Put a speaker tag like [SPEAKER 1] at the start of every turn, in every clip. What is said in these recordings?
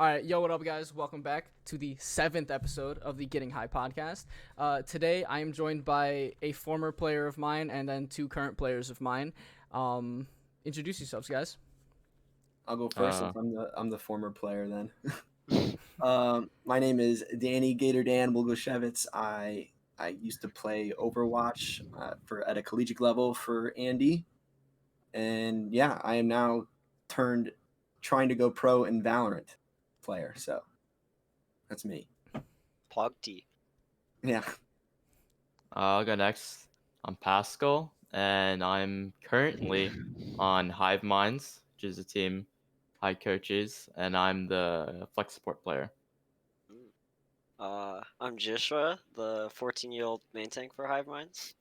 [SPEAKER 1] All right, yo, what up, guys? Welcome back to the 7th episode of the Getting High podcast. Today, I am joined by a former player of mine and then two current players of mine. Introduce yourselves, guys.
[SPEAKER 2] I'll go first since I'm the former player then. My name is Danny GatorDan Wilgoshevitz. I used to play Overwatch at a collegiate level for Andy, and yeah, I am now trying to go pro in Valorant player. So that's me.
[SPEAKER 3] Pogty.
[SPEAKER 2] Yeah.
[SPEAKER 4] I'll go next. I'm Pascal, and I'm currently on Hive Minds, which is a team I coaches, and I'm the flex support player.
[SPEAKER 3] I'm Jishua, the 14-year-old main tank for Hive Minds.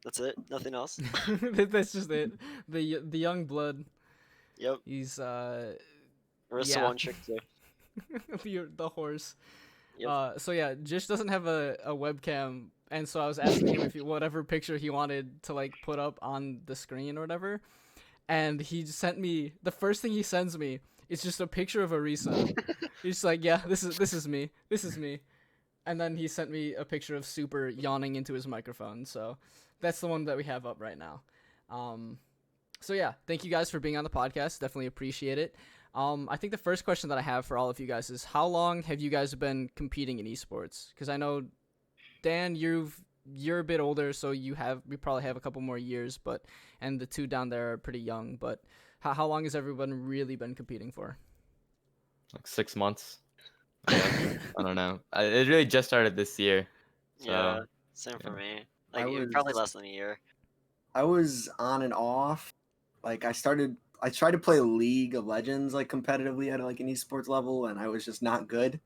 [SPEAKER 3] That's it. Nothing else.
[SPEAKER 1] That's just it. The young blood.
[SPEAKER 3] Yep.
[SPEAKER 1] He's
[SPEAKER 3] Arista
[SPEAKER 1] yeah.
[SPEAKER 3] one trick too.
[SPEAKER 1] the horse.
[SPEAKER 3] Yep.
[SPEAKER 1] So yeah, Jish doesn't have a webcam, and so I was asking him if whatever picture he wanted to like put up on the screen or whatever, and he just sent me the first thing he sends me is just a picture of Arisa. He's just like, yeah, this is me, and then he sent me a picture of Super yawning into his microphone. So that's the one that we have up right now. So yeah, thank you guys for being on the podcast. Definitely appreciate it. I think the first question that I have for all of you guys is, how long have you guys been competing in esports? Because I know, Dan, you're a bit older, so you probably have a couple more years, and the two down there are pretty young. But how long has everyone really been competing for?
[SPEAKER 4] Like 6 months. I don't know. It really just started this year. So,
[SPEAKER 3] Yeah. Same for me. Like probably less than a year.
[SPEAKER 2] I was on and off. Like I tried to play League of Legends like competitively at like an esports level, and I was just not good.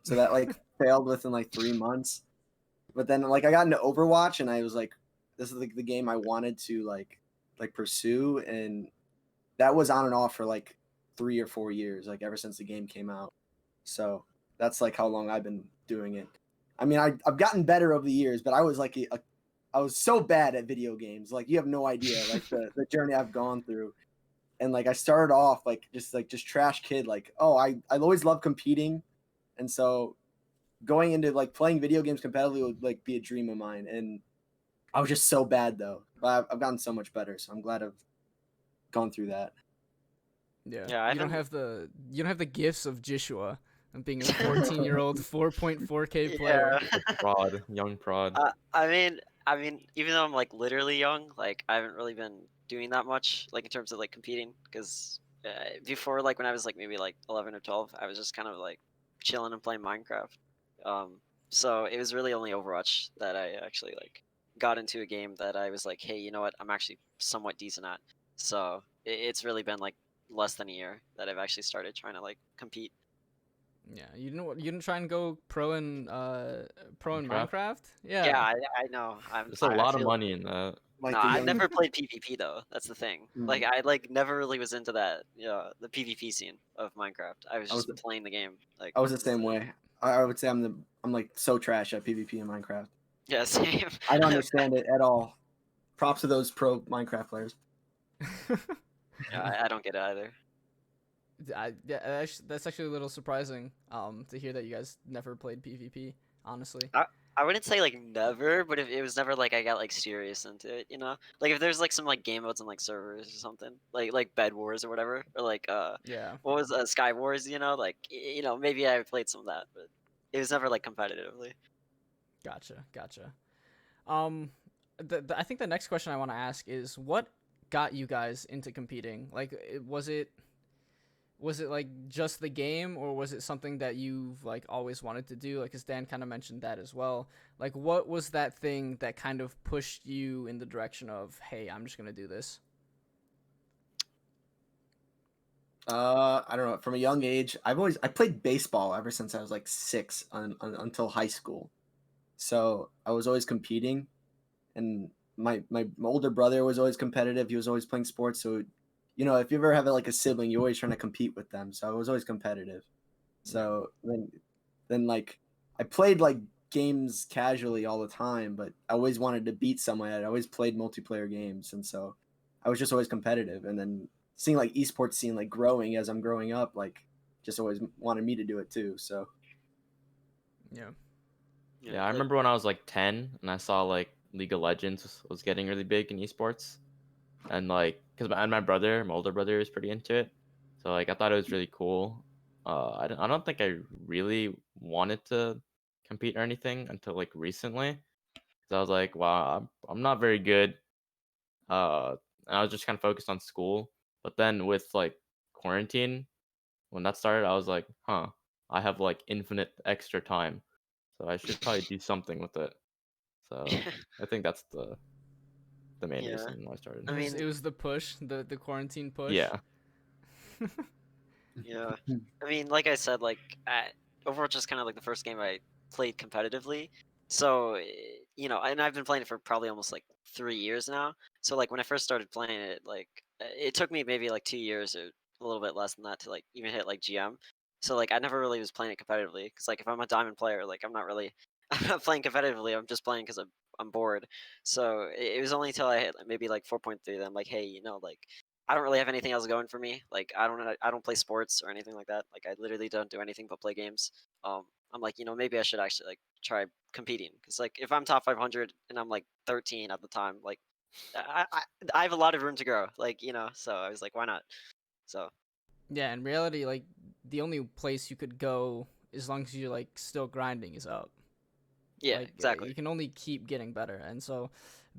[SPEAKER 2] So that like failed within like 3 months. But then like I got into Overwatch, and I was like, this is like the game I wanted to like pursue, and that was on and off for like 3 or 4 years, like ever since the game came out. So that's like how long I've been doing it. I mean, I've gotten better over the years, but I was like I was so bad at video games. Like you have no idea, like the journey I've gone through. And like I started off like just trash kid. Like, oh, I always loved competing, and so going into like playing video games competitively would like be a dream of mine. And I was just so bad though. But I've gotten so much better, so I'm glad I've gone through that.
[SPEAKER 1] Yeah, you don't have the gifts of Jishua and being a 14-year-old 4.4K player.
[SPEAKER 3] Yeah.
[SPEAKER 4] Young prod.
[SPEAKER 3] I mean, even though I'm like literally young, like I haven't really been doing that much, like in terms of like competing, because before, like when I was like maybe like 11 or 12, I was just kind of like chilling and playing Minecraft. So it was really only Overwatch that I actually like got into a game that I was like, hey, you know what, I'm actually somewhat decent at. So it's really been like less than a year that I've actually started trying to like compete.
[SPEAKER 1] Yeah, you didn't try and go pro in Minecraft? Yeah.
[SPEAKER 3] Yeah, I know.
[SPEAKER 4] There's a lot of money in that.
[SPEAKER 2] Like
[SPEAKER 3] no, I've never played PvP though. That's the thing. Like I like never really was into that, the PvP scene of Minecraft. I was just playing the game. Like
[SPEAKER 2] I was the same way. I would say I'm like so trash at PvP in Minecraft.
[SPEAKER 3] Yeah, same.
[SPEAKER 2] I don't understand it at all. Props to those pro Minecraft players.
[SPEAKER 3] Yeah, I don't get it either.
[SPEAKER 1] That's actually a little surprising to hear that you guys never played PvP, honestly.
[SPEAKER 3] I wouldn't say like never, but if it was never like I got like serious into it, like if there's like some like game modes on like servers or something, like Bed Wars or whatever, or like what was Sky Wars, like maybe I played some of that, but it was never like competitively.
[SPEAKER 1] Gotcha. I think the next question I want to ask is, what got you guys into competing? Like, was it like just the game, or was it something that you've like always wanted to do? Like, as Dan kind of mentioned that as well. Like, what was that thing that kind of pushed you in the direction of, hey, I'm just gonna do this?
[SPEAKER 2] I don't know. From a young age, I played baseball ever since I was like 6 until high school. So I was always competing, and my older brother was always competitive. He was always playing sports. So, if you ever have like a sibling, you're always trying to compete with them. So I was always competitive. So then like I played like games casually all the time, but I always wanted to beat someone. I always played multiplayer games, and so I was just always competitive. And then seeing like esports scene like growing as I'm growing up, like just always wanted me to do it too. So
[SPEAKER 1] Yeah.
[SPEAKER 4] Yeah, I remember when I was like 10 and I saw like League of Legends was getting really big in esports, and like because my brother, my older brother, is pretty into it, so like I thought it was really cool. I don't think I really wanted to compete or anything until like recently. So I was like, wow, I'm not very good. And I was just kind of focused on school. But then with like quarantine, when that started, I was like, huh, I have like infinite extra time, so I should probably do something with it. So I think that's the main
[SPEAKER 3] Yeah.
[SPEAKER 4] reason why I started.
[SPEAKER 3] I
[SPEAKER 1] It was,
[SPEAKER 3] mean,
[SPEAKER 1] it was the push, the quarantine push.
[SPEAKER 4] Yeah.
[SPEAKER 3] yeah. I mean, like I said, like Overwatch is kind of like the first game I played competitively. So, and I've been playing it for probably almost like 3 years now. So, like when I first started playing it, like it took me maybe like 2 years or a little bit less than that to like even hit like GM. So, like I never really was playing it competitively because like if I'm a diamond player, like I'm not really, I'm not playing competitively. I'm just playing because I'm bored. So it was only until I hit like, maybe like 4.3 that I'm like, hey, like I don't really have anything else going for me. Like I don't play sports or anything like that. Like I literally don't do anything but play games. I'm like, maybe I should actually like try competing because like if I'm top 500 and I'm like 13 at the time, like I I, I have a lot of room to grow. Like so I was like, why not? So
[SPEAKER 1] Yeah, in reality, like the only place you could go as long as you're like still grinding is up.
[SPEAKER 3] yeah,
[SPEAKER 1] Like
[SPEAKER 3] exactly.
[SPEAKER 1] you can only keep getting better, and so,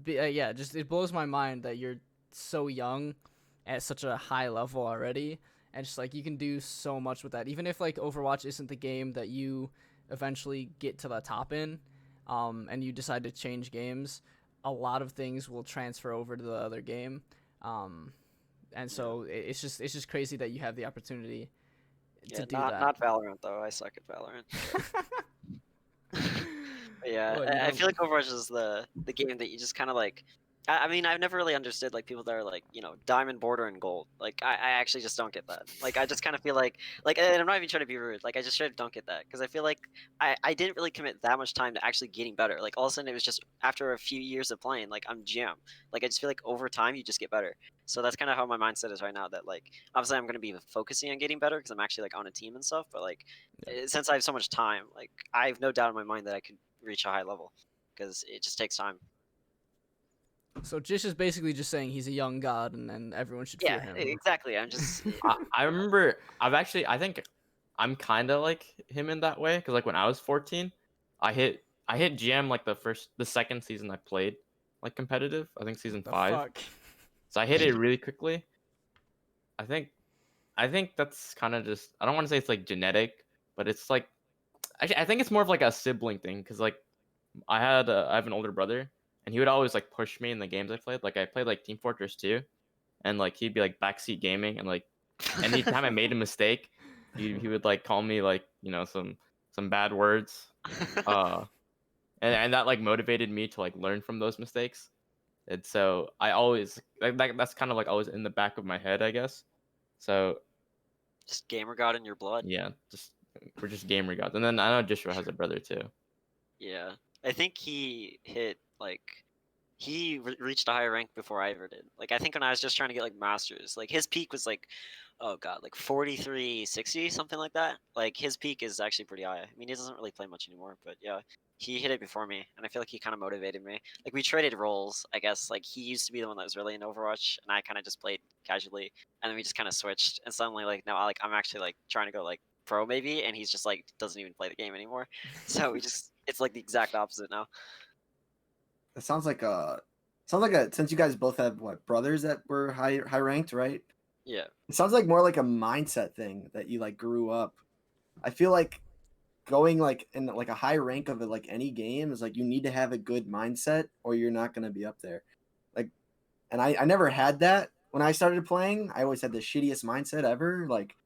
[SPEAKER 1] yeah, just it blows my mind that you're so young at such a high level already, and just like you can do so much with that. Even if like Overwatch isn't the game that you eventually get to the top in, and you decide to change games, a lot of things will transfer over to the other game, and so it's just crazy that you have the opportunity to
[SPEAKER 3] Yeah,
[SPEAKER 1] do
[SPEAKER 3] not
[SPEAKER 1] that.
[SPEAKER 3] not Valorant though. I suck at Valorant. But yeah,
[SPEAKER 1] Well, you
[SPEAKER 3] I
[SPEAKER 1] know,
[SPEAKER 3] feel like Overwatch is the game that you just kind of like. I mean, I've never really understood like people that are like diamond, border, and gold. Like I actually just don't get that. Like I just kind of feel like, and I'm not even trying to be rude. Like I just straight up don't get that because I feel like I didn't really commit that much time to actually getting better. Like all of a sudden it was just after a few years of playing, like I'm GM. Like I just feel like over time you just get better. So that's kind of how my mindset is right now. That like obviously I'm gonna be focusing on getting better because I'm actually like on a team and stuff. But like since I have so much time, like I have no doubt in my mind that I could reach a high level because it just takes time.
[SPEAKER 1] so Jish is basically just saying he's a young god, and everyone should
[SPEAKER 3] Yeah,
[SPEAKER 1] fear him.
[SPEAKER 3] exactly. I'm just
[SPEAKER 4] I remember I think I'm kind of like him in that way because like when I was 14, I hit GM like the second season I played like competitive. I think season
[SPEAKER 1] The
[SPEAKER 4] 5.
[SPEAKER 1] fuck.
[SPEAKER 4] So I hit it really quickly. I think I think that's kind of just I don't want to say it's like genetic, but it's like actually I think it's more of like a sibling thing because like I have an older brother and he would always like push me in the games I played. Like I played like Team Fortress 2 and like he'd be like backseat gaming and like anytime I made a mistake, he would like call me like some bad words, uh, and that like motivated me to like learn from those mistakes. And so I always that's kind of like always in the back of my head, I guess. So
[SPEAKER 3] just gamer god in your blood.
[SPEAKER 4] yeah, we're just gamer gods. And then I know Jishua has a brother too.
[SPEAKER 3] Yeah, I think he hit like reached a higher rank before I ever did. Like I think when I was just trying to get like masters, like his peak was like, oh god, like 4360 something like that. Like his peak is actually pretty high. I mean, he doesn't really play much anymore, but yeah, he hit it before me, and I feel like he kind of motivated me. Like we traded roles, I guess. Like he used to be the one that was really in Overwatch, and I kind of just played casually, and then we just kind of switched. And suddenly, like now, like I'm actually like trying to go like pro maybe, and he's just like doesn't even play the game anymore. So we just it's like the exact opposite now.
[SPEAKER 2] it sounds like a since you guys both have what brothers that were high ranked, right?
[SPEAKER 3] Yeah.
[SPEAKER 2] It sounds like more like a mindset thing that you like grew up. I feel like going like in like a high rank of it, like any game is like you need to have a good mindset or you're not gonna be up there. Like, and I never had that when I started playing. I always had the shittiest mindset ever. Like,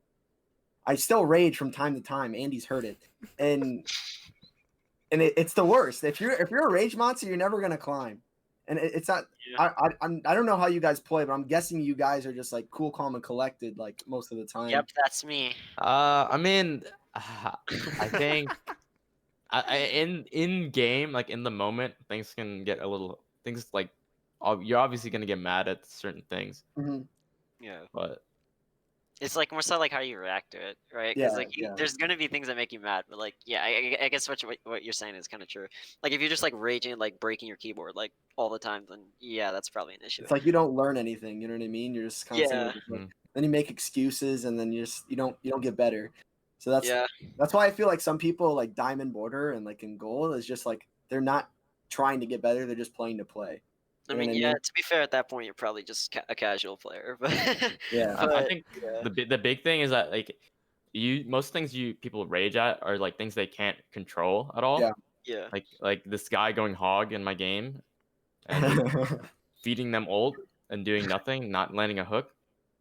[SPEAKER 2] I still rage from time to time. Andy's heard it, and it's the worst. If you're a rage monster, you're never gonna climb. And it's not.
[SPEAKER 3] Yeah.
[SPEAKER 2] I don't know how you guys play, but I'm guessing you guys are just like cool, calm, and collected like most of the time.
[SPEAKER 3] Yep, that's me.
[SPEAKER 4] I mean, I think in game like in the moment things can get a little things like you're obviously gonna get mad at certain things,
[SPEAKER 2] Mhm.
[SPEAKER 3] Yeah.
[SPEAKER 4] but
[SPEAKER 3] It's like more so like how you react to it, right?
[SPEAKER 2] Yeah,
[SPEAKER 3] Because like
[SPEAKER 2] yeah.
[SPEAKER 3] there's gonna be things that make you mad, but like yeah, I guess what you're saying is kind of true. Like if you're just like raging, like breaking your keyboard like all the time, then yeah, that's probably an issue.
[SPEAKER 2] It's like you don't learn anything. You know what I mean? You're just constantly
[SPEAKER 3] Yeah,
[SPEAKER 2] just like,
[SPEAKER 4] Mhm.
[SPEAKER 2] then you make excuses, and then you don't get better. So
[SPEAKER 3] yeah.
[SPEAKER 2] that's why I feel like some people like diamond border and like in goal is just like they're not trying to get better. They're just playing to play.
[SPEAKER 3] I
[SPEAKER 2] You know
[SPEAKER 3] mean,
[SPEAKER 2] what I
[SPEAKER 3] yeah.
[SPEAKER 2] mean?
[SPEAKER 3] To be fair, at that point, you're probably just a casual player, but
[SPEAKER 2] Yeah.
[SPEAKER 4] I
[SPEAKER 3] but
[SPEAKER 4] think
[SPEAKER 3] yeah,
[SPEAKER 4] the big thing is that like most things you people rage at are like things they can't control at
[SPEAKER 2] Yeah.
[SPEAKER 4] all.
[SPEAKER 3] yeah,
[SPEAKER 4] Like this guy going hog in my game and just feeding them ult and doing nothing, not landing a hook.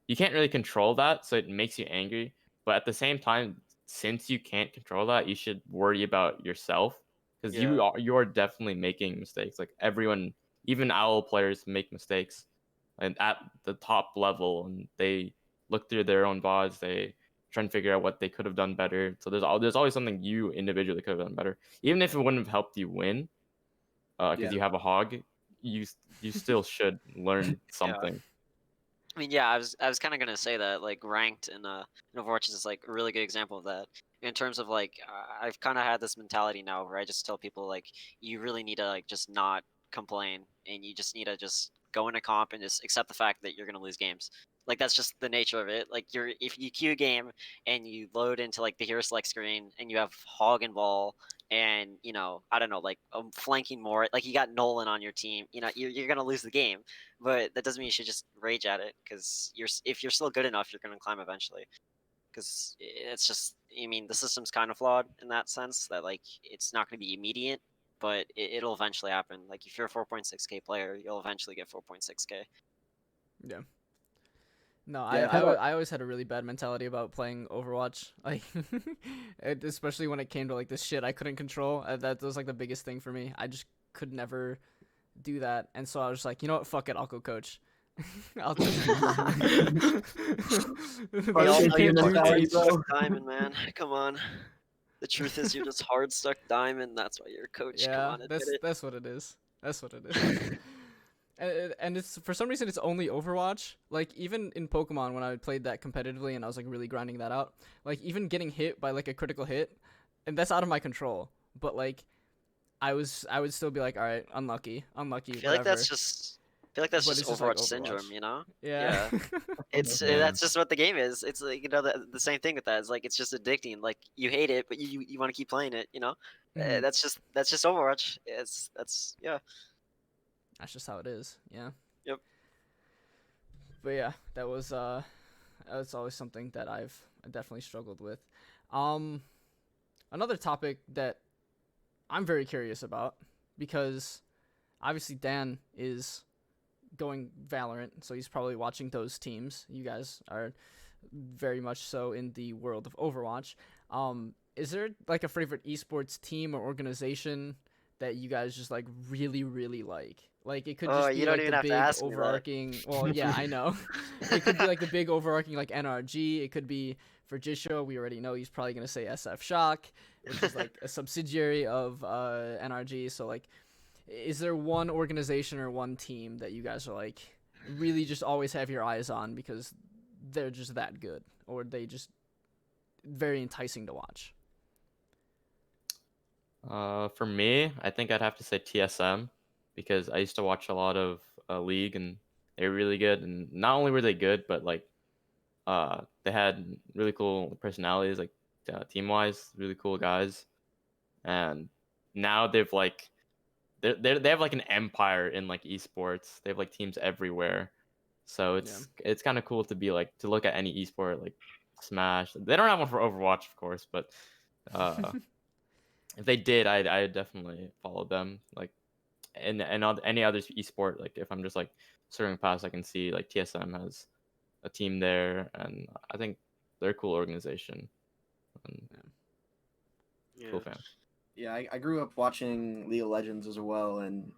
[SPEAKER 4] You can't really control that, so it makes you angry. But at the same time, since you can't control that, you should worry about yourself because
[SPEAKER 3] yeah,
[SPEAKER 4] you are definitely making mistakes. Like everyone, even owl players make mistakes, and at the top level, and they look through their own VODs, they try and figure out what they could have done better. So there's always something you individually could have done better, even if it wouldn't have helped you win, because
[SPEAKER 2] Yeah.
[SPEAKER 4] you have a hog. You you still should learn
[SPEAKER 3] yeah.
[SPEAKER 4] something.
[SPEAKER 3] I mean, yeah, I was kind of gonna say that like ranked in Overwatch is like a really good example of that. In terms of like, I've kind of had this mentality now where I just tell people like, you really need to like just not complain, and you just need to just go into comp and just accept the fact that you're gonna lose games. Like that's just the nature of it. Like if you queue a game and you load into like the hero select screen and you have hog and ball and I don't know like flanking more like you got Nolan on your team, you're gonna lose the game, but that doesn't mean you should just rage at it because if you're still good enough, you're going to climb eventually. Because it's just, I mean, the system's kind of flawed in that sense that like it's not going to be immediate, but it'll eventually happen. Like if you're a 4.6k player, you'll eventually get 4.6k.
[SPEAKER 1] Yeah. No,
[SPEAKER 2] Yeah. I've had a,
[SPEAKER 1] I always had a really bad mentality about playing Overwatch, like, especially when it came to like this shit I couldn't control. That was like the biggest thing for me. I just could never do that, and so I was like, you know what, fuck it, I'll go coach. I'll just.
[SPEAKER 3] We all
[SPEAKER 2] Partially
[SPEAKER 3] know
[SPEAKER 2] to
[SPEAKER 3] you're
[SPEAKER 2] your
[SPEAKER 3] just
[SPEAKER 2] mentality,
[SPEAKER 3] hard stuck
[SPEAKER 2] bro.
[SPEAKER 3] diamond, man. Come on. The truth is, you're just hard stuck diamond. That's why you're a coach. Come
[SPEAKER 1] Yeah,
[SPEAKER 3] on, admit it.
[SPEAKER 1] that's what it is. That's what it is. And it's for some reason it's only Overwatch. Like even in Pokemon when I played that competitively and I was like really grinding that out, like even getting hit by like a critical hit, and that's out of my control. But like I would still be like, all right, unlucky,
[SPEAKER 3] I feel like
[SPEAKER 1] whatever.
[SPEAKER 3] that's just. I feel like that's
[SPEAKER 1] But
[SPEAKER 3] just
[SPEAKER 1] it's just like
[SPEAKER 3] Overwatch
[SPEAKER 1] Overwatch.
[SPEAKER 3] syndrome, you know?
[SPEAKER 1] Yeah.
[SPEAKER 3] Yeah. It's
[SPEAKER 4] Yeah.
[SPEAKER 3] that's just what the game is. It's like the same thing with that. It's like it's just addicting. Like you hate it, but you want to keep playing it.
[SPEAKER 1] Mhm.
[SPEAKER 3] That's just Overwatch. That's yeah.
[SPEAKER 1] That's just how it is. Yeah.
[SPEAKER 3] Yep.
[SPEAKER 1] But yeah, that's always something that I've definitely struggled with. Um, Another topic that I'm very curious about because obviously Dan is going Valorant, so he's probably watching those teams. You guys are very much so in the world of Overwatch. Is there like a favorite esports team or organization that you guys just like really really like? Like it could
[SPEAKER 3] Oh,
[SPEAKER 1] just
[SPEAKER 3] you
[SPEAKER 1] be
[SPEAKER 3] don't
[SPEAKER 1] like the
[SPEAKER 3] even have to
[SPEAKER 1] big
[SPEAKER 3] ask me that.
[SPEAKER 1] overarching. Well, yeah, I know. It could be like the big overarching like NRG. It could be for Jishua. We already know he's probably gonna say SF Shock, which is like a subsidiary of NRG. So like, is there one organization or one team that you guys are like really just always have your eyes on because they're just that good, or they just very enticing to watch?
[SPEAKER 4] For me, I think I'd have to say TSM because I used to watch a lot of League and they were really good. And not only were they good, but like they had really cool personalities, like team wise, really cool guys. And now they've like they have like an empire in like esports. They have like teams everywhere. So it's kind of cool to be like to look at any esport like Smash. They don't have one for Overwatch, of course, but uh if they did, I'd definitely follow them. Like, and any other esport, like if I'm just like circling past, I can see like TSM has a team there, and I think they're a cool organization and cool
[SPEAKER 3] Yeah.
[SPEAKER 4] fan.
[SPEAKER 2] Yeah, I grew up watching League of Legends as well, and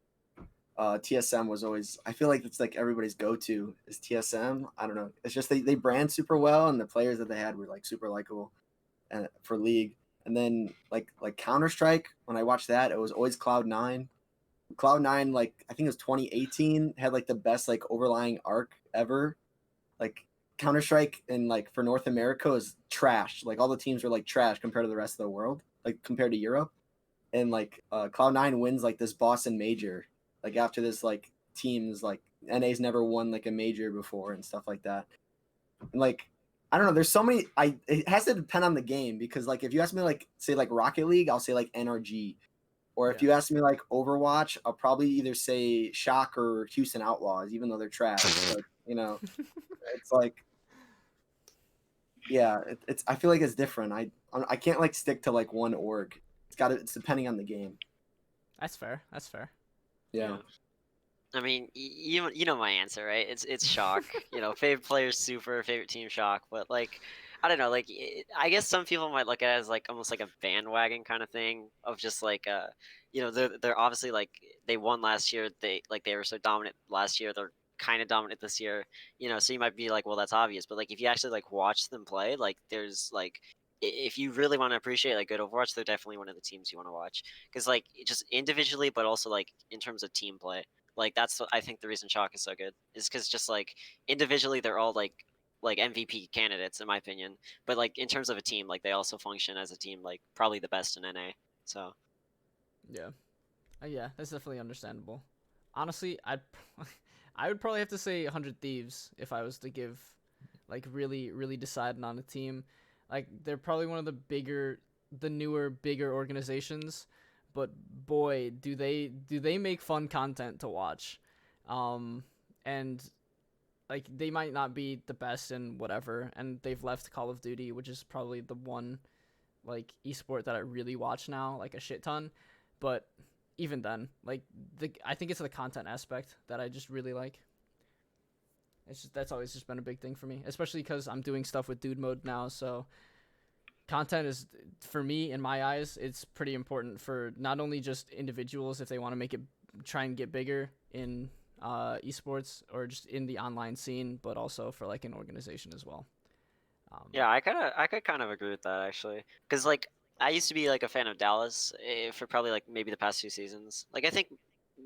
[SPEAKER 2] TSM was always. I feel like it's like everybody's go-to is TSM. I don't know. It's just they brand super well, and the players that they had were like super likable, and for League. And then like Counter Strike, when I watched that, it was always Cloud9. Cloud9, like I think it was 2018, had like the best like overlying arc ever. Like Counter-Strike in like for North America is trash. Like all the teams were like trash compared to the rest of the world, like compared to Europe. And like Cloud9 wins like this Boston major, like after this like teams like NA's never won like a major before and stuff like that. And like I don't know, there's so many. It has to depend on the game because like if you ask me like say like Rocket League, I'll say like NRG. Or if you ask me like Overwatch, I'll probably either say Shock or Houston Outlaws, even though they're trash. But you know, it's like, yeah, it's. I feel like it's different. I can't like stick to like one org. It's depending on the game.
[SPEAKER 1] That's fair. That's fair.
[SPEAKER 2] Yeah.
[SPEAKER 3] I mean, you know my answer, right? It's Shock. You know, favorite player Super, favorite team Shock. But like, I don't know. Like, I guess some people might look at it as like almost like a bandwagon kind of thing of just like you know, they're obviously like they won last year. They were so dominant last year. They're kind of dominant this year. You know, so you might be like, well, that's obvious. But like, if you actually like watch them play, like, there's like. If you really want to appreciate like good Overwatch, they're definitely one of the teams you want to watch because like just individually, but also like in terms of team play. Like that's what I think the reason Chalk is so good is because just like individually they're all like MVP candidates in my opinion, but like in terms of a team, like they also function as a team, like probably the best in NA. So
[SPEAKER 1] Yeah. Yeah, that's definitely understandable. Honestly, I would probably have to say 100 Thieves if I was to give like really deciding on a team. Like they're probably one of the newer, bigger organizations, but boy, do they make fun content to watch. And like they might not be the best in whatever, and they've left Call of Duty, which is probably the one like esport that I really watch now, like a shit ton. But even then, like I think it's the content aspect that I just really like. It's just that's always just been a big thing for me, especially because I'm doing stuff with Dude Mode now. So content is for me in my eyes, it's pretty important for not only just individuals if they want to make it try and get bigger in esports or just in the online scene, but also for like an organization as well.
[SPEAKER 3] yeah, I could kind of agree with that actually, because like I used to be like a fan of Dallas for probably like maybe the past 2 seasons. Like I think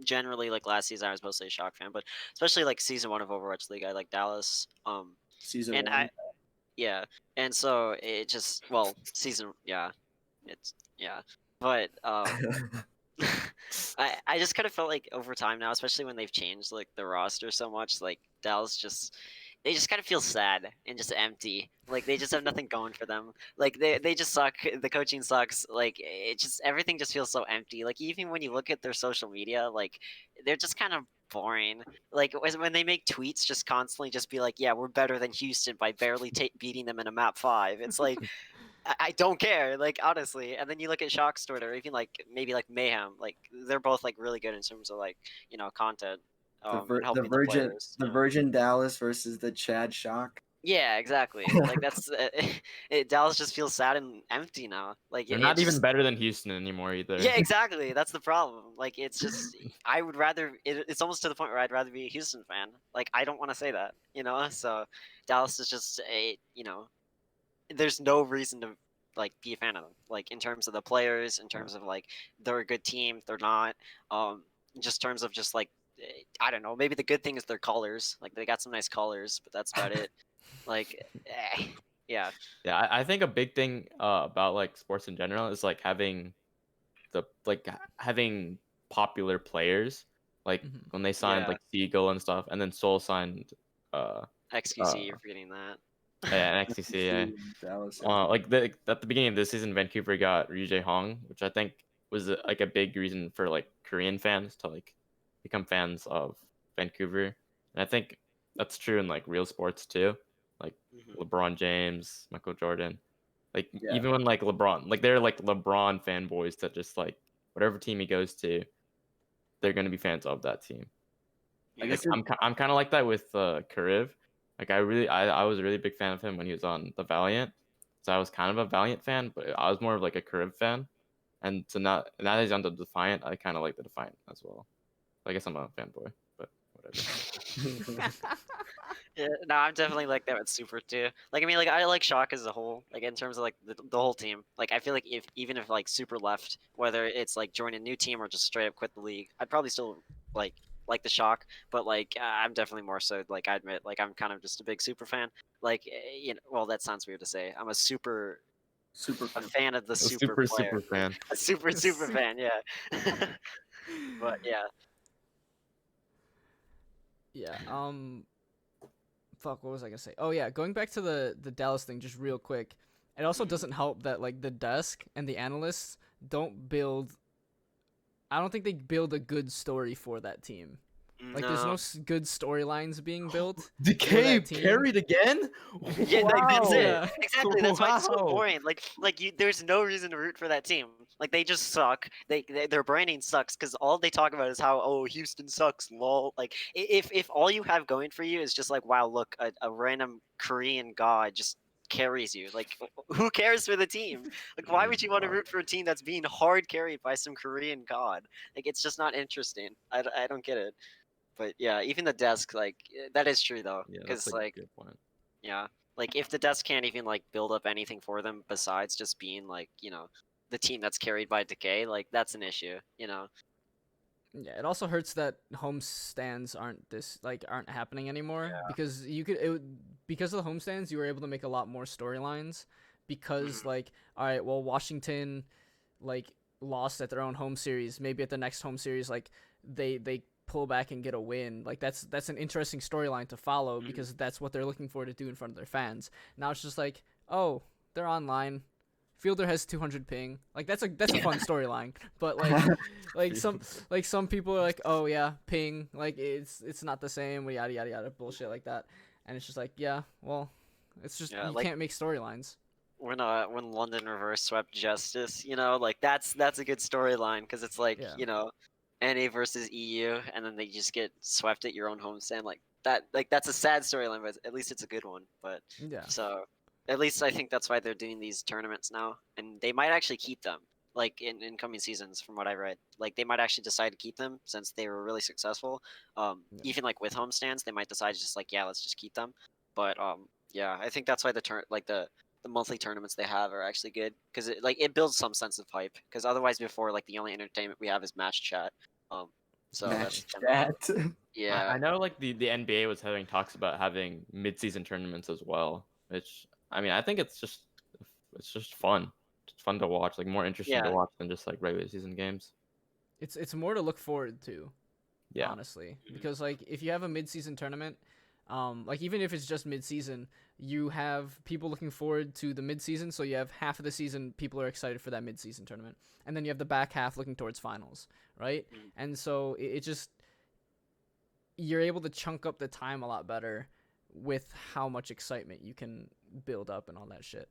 [SPEAKER 3] generally like last season I was mostly a Shock fan, but especially like season 1 of Overwatch League, I like Dallas.
[SPEAKER 2] Season
[SPEAKER 3] And
[SPEAKER 2] one.
[SPEAKER 3] yeah, and so it just well season yeah, it's yeah, but I just kind of felt like over time now, especially when they've changed like the roster so much, like Dallas just they just kind of feel sad and just empty. Like they just have nothing going for them. Like they just suck. The coaching sucks. Like it just everything just feels so empty. Like even when you look at their social media, like they're just kind of boring. Like when they make tweets, just constantly just be like, "Yeah, we're better than Houston by barely beating them in a map 5." It's like I don't care, like honestly. And then you look at Shock's Twitter, or even like maybe like Mayhem, like they're both like really good in terms of like content, and helping the players.
[SPEAKER 2] The Virgin Dallas versus the Chad Shock.
[SPEAKER 3] Yeah, exactly. Like that's Dallas just feels sad and empty now. Like
[SPEAKER 4] They're
[SPEAKER 3] it
[SPEAKER 4] not even
[SPEAKER 3] just
[SPEAKER 4] better than Houston anymore either.
[SPEAKER 3] yeah, exactly. That's the problem. Like it's just I would rather it's almost to the point where I'd rather be a Houston fan. Like I don't want to say that. So Dallas is just there's no reason to like be a fan of them. Like in terms of the players, in terms of like they're a good team, they're not. Just terms of just like I don't know. Maybe the good thing is their colors. Like they got some nice colors, but that's about it. Like, yeah.
[SPEAKER 4] Yeah, I think a big thing about like sports in general is like having popular players. Like when they signed
[SPEAKER 3] Yeah.
[SPEAKER 4] like Siegel and stuff, and then Soul signed
[SPEAKER 3] XQC, you're forgetting that.
[SPEAKER 4] yeah, and XTC. Yeah.
[SPEAKER 2] Dallas.
[SPEAKER 4] Like at the beginning of this season, Vancouver got Ryuje Hong, which I think was like a big reason for like Korean fans to like become fans of Vancouver, and I think that's true in like real sports too, like LeBron James, Michael Jordan, like even when like LeBron, like they're like LeBron fanboys that just like whatever team he goes to, they're gonna be fans of that team.
[SPEAKER 2] I
[SPEAKER 4] Like
[SPEAKER 2] guess
[SPEAKER 4] I'm kind of like that with Kariv. Like I was a really big fan of him when he was on the Valiant. So I was kind of a Valiant fan, but I was more of like a Kariv fan. And so now that he's on the Defiant, I kind of like the Defiant as well. I guess I'm a fanboy, but whatever.
[SPEAKER 3] Yeah, no, I'm definitely like that with Super too. Like I mean, like I like Shock as a whole. Like in terms of like the whole team. Like I feel like if even if like Super left, whether it's like join a new team or just straight up quit the league, I'd probably still like like the shock, but like I'm definitely more so like I admit like I'm kind of just a big super fan. Like well that sounds weird to say. I'm a
[SPEAKER 2] Super
[SPEAKER 3] a
[SPEAKER 2] fan.
[SPEAKER 3] fan of the
[SPEAKER 4] A
[SPEAKER 3] super
[SPEAKER 4] super
[SPEAKER 3] player.
[SPEAKER 4] super fan.
[SPEAKER 3] A super fan, yeah. But yeah.
[SPEAKER 1] Yeah. Fuck. What was I gonna say? Oh yeah. Going back to the Dallas thing, just real quick. It also doesn't help that like the desk and the analysts don't build. I don't think they build a good story for that team. Like, there's no good storylines being built.
[SPEAKER 4] Decay
[SPEAKER 1] that team.
[SPEAKER 4] carried again.
[SPEAKER 3] Yeah, like, that's it.
[SPEAKER 1] Yeah.
[SPEAKER 3] Exactly. That's why it's so
[SPEAKER 4] Wow.
[SPEAKER 3] boring. There's no reason to root for that team. Like they just suck. Their branding sucks because all they talk about is how Houston sucks. Lol. Like if all you have going for you is just like wow look a random Korean god just carries you. Like who cares for the team? Like why would you want to root for a team that's being hard carried by some Korean god? Like it's just not interesting. I don't get it. But yeah, even the desk like that is true though
[SPEAKER 4] Yeah,
[SPEAKER 3] because
[SPEAKER 4] that's a
[SPEAKER 3] like.
[SPEAKER 4] good point.
[SPEAKER 3] Yeah. Like if the desk can't even like build up anything for them besides just being like, the team that's carried by decay, like that's an issue.
[SPEAKER 1] Yeah, it also hurts that home stands aren't happening anymore because because of the home stands you were able to make a lot more storylines because
[SPEAKER 3] Mhm.
[SPEAKER 1] like all right, well Washington like lost at their own home series, maybe at the next home series like they pull back and get a win. Like that's an interesting storyline to follow
[SPEAKER 3] Mhm.
[SPEAKER 1] because that's what they're looking for to do in front of their fans. Now it's just like, oh, they're online. Fielder has 200 ping. Like that's a fun storyline, but some people are like, oh yeah, ping. Like it's not the same. Yada yada yada bullshit like that, and it's just like yeah, well, it's just
[SPEAKER 3] Yeah,
[SPEAKER 1] you
[SPEAKER 3] like
[SPEAKER 1] can't make storylines.
[SPEAKER 3] when London reverse swept Justice, like that's a good storyline because it's like,
[SPEAKER 1] Yeah,
[SPEAKER 3] NA versus EU and then they just get swept at your own homestand like that like that's a sad storyline, but at least it's a good one. But
[SPEAKER 1] yeah,
[SPEAKER 3] so at least I think that's why they're doing these tournaments now, and they might actually keep them. Like in coming seasons, from what I read, like they might actually decide to keep them since they were really successful.
[SPEAKER 1] yeah.
[SPEAKER 3] Even like with homestands, they might decide to just like yeah, let's just keep them. But yeah, I think that's why the monthly tournaments they have are actually good because it builds some sense of hype. Because otherwise, before like the only entertainment we have is match chat. Um, so that's
[SPEAKER 2] Match
[SPEAKER 3] kind of,
[SPEAKER 2] chat.
[SPEAKER 3] yeah.
[SPEAKER 4] I know like the NBA was having talks about having mid-season tournaments as well, which I mean I think it's just fun. It's fun to watch, like more interesting to
[SPEAKER 3] Yeah.
[SPEAKER 4] watch than just like regular season games.
[SPEAKER 1] It's more to look forward to,
[SPEAKER 4] Yeah.
[SPEAKER 1] honestly,
[SPEAKER 3] Mhm.
[SPEAKER 1] because like if you have a mid-season tournament, like even if it's just mid-season, you have people looking forward to the mid-season, so you have half of the season people are excited for that mid-season tournament, and then you have the back half looking towards finals, right?
[SPEAKER 3] Mhm.
[SPEAKER 1] And so it just you're able to chunk up the time a lot better with how much excitement you can build up and all that shit.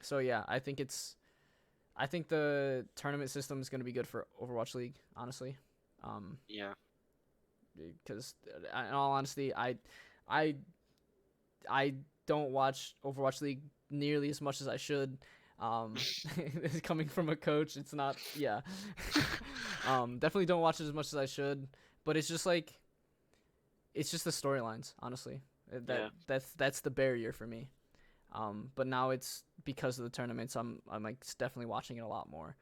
[SPEAKER 1] So yeah, I think the tournament system is going to be good for Overwatch League, honestly.
[SPEAKER 3] Yeah.
[SPEAKER 1] Because in all honesty, I I don't watch Overwatch League nearly as much as I should. Coming from a coach, it's not yeah. Definitely don't watch it as much as I should, but it's just like it's just the storylines, honestly. That's the barrier for me. But now it's because of the tournaments. I'm like definitely watching it a lot more.